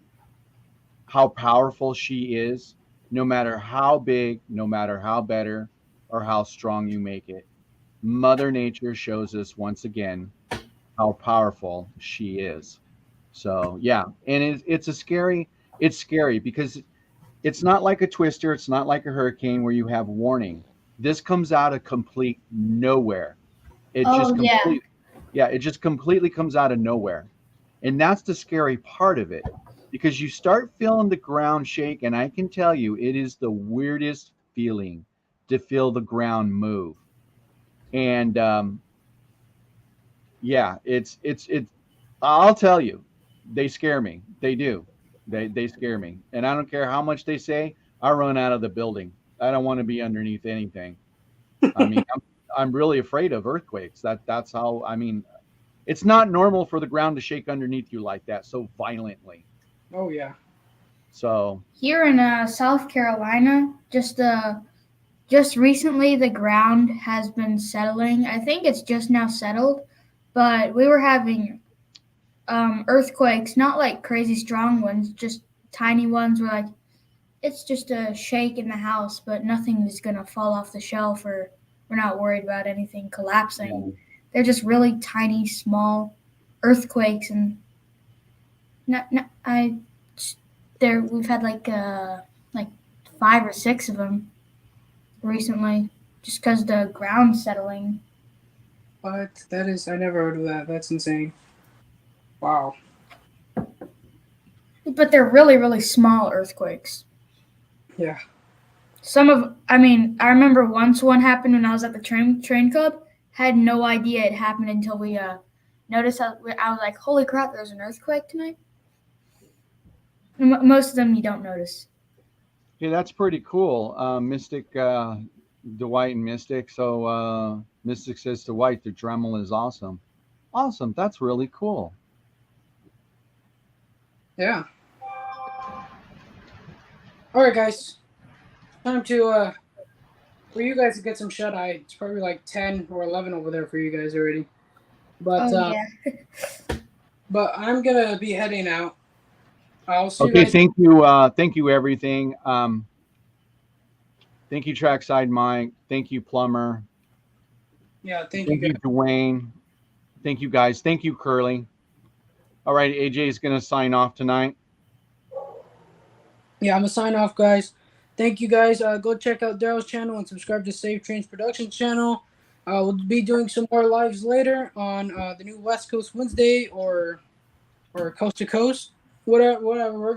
[SPEAKER 2] how powerful she is, no matter how big, no matter how better or how strong you make it. Mother Nature shows us once again how powerful she is. So yeah, and it's scary because it's not like a twister, it's not like a hurricane where you have warning. This comes out of complete nowhere. It just completely, Yeah, it just completely comes out of nowhere. And that's the scary part of it, because you start feeling the ground shake, and I can tell you it is the weirdest feeling to feel the ground move. And yeah, it's I'll tell you, they scare me. They do. They scare me. And I don't care how much they say, I run out of the building. I don't want to be underneath anything. I mean, I'm really afraid of earthquakes. That's how, I mean, it's not normal for the ground to shake underneath you like that so violently.
[SPEAKER 1] Oh yeah.
[SPEAKER 2] So,
[SPEAKER 3] Here in South Carolina, just recently the ground has been settling. I think it's just now settled, but we were having earthquakes, not like crazy strong ones, just tiny ones where like it's just a shake in the house, but nothing is gonna fall off the shelf or we're not worried about anything collapsing.
[SPEAKER 2] yeah.
[SPEAKER 3] They're just really tiny, small earthquakes, and I there we've had like 5 or 6 of them recently, just because the ground's settling.
[SPEAKER 1] But that is, I never heard of that. That's insane. Wow.
[SPEAKER 3] But they're really, really small earthquakes.
[SPEAKER 1] Yeah.
[SPEAKER 3] I mean, I remember once one happened when I was at the train club. Had no idea it happened until we noticed. I was like, "Holy crap! There's an earthquake tonight." Most of them you don't notice.
[SPEAKER 2] Yeah, that's pretty cool. Mystic, Dwight and Mystic. So, Mystic says to White, the Dremel is awesome. Awesome. That's really cool.
[SPEAKER 1] Yeah. All right, guys. Time to for you guys to get some shut eye. It's probably like 10 or 11 over there for you guys already. But
[SPEAKER 3] Oh yeah.
[SPEAKER 1] but I'm gonna be heading out. I'll see you
[SPEAKER 2] Okay,
[SPEAKER 1] guys.
[SPEAKER 2] thank you, everything. Thank you, Trackside Mike. Thank you, Plumber.
[SPEAKER 1] Yeah, thank you
[SPEAKER 2] Thank you,
[SPEAKER 1] guys.
[SPEAKER 2] Dwayne. Thank you, guys. Thank you, Curly. All right, AJ is going to sign off tonight.
[SPEAKER 1] Yeah, I'm gonna sign off, guys. Thank you, guys. Go check out Daryl's channel and subscribe to Safe Trains Productions channel. We'll be doing some more lives later on the new West Coast Wednesday or Coast to Coast, whatever. Whatever. We're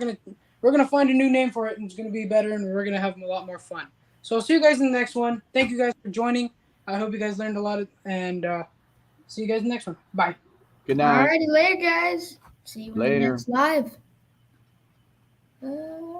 [SPEAKER 1] gonna find a new name for it, and it's gonna be better, and we're gonna have a lot more fun. So I'll see you guys in the next one. Thank you guys for joining. I hope you guys learned a lot, and see you guys in the next one. Bye.
[SPEAKER 2] Good night.
[SPEAKER 3] Alrighty, later, guys. See you in the
[SPEAKER 2] Later.
[SPEAKER 3] next live.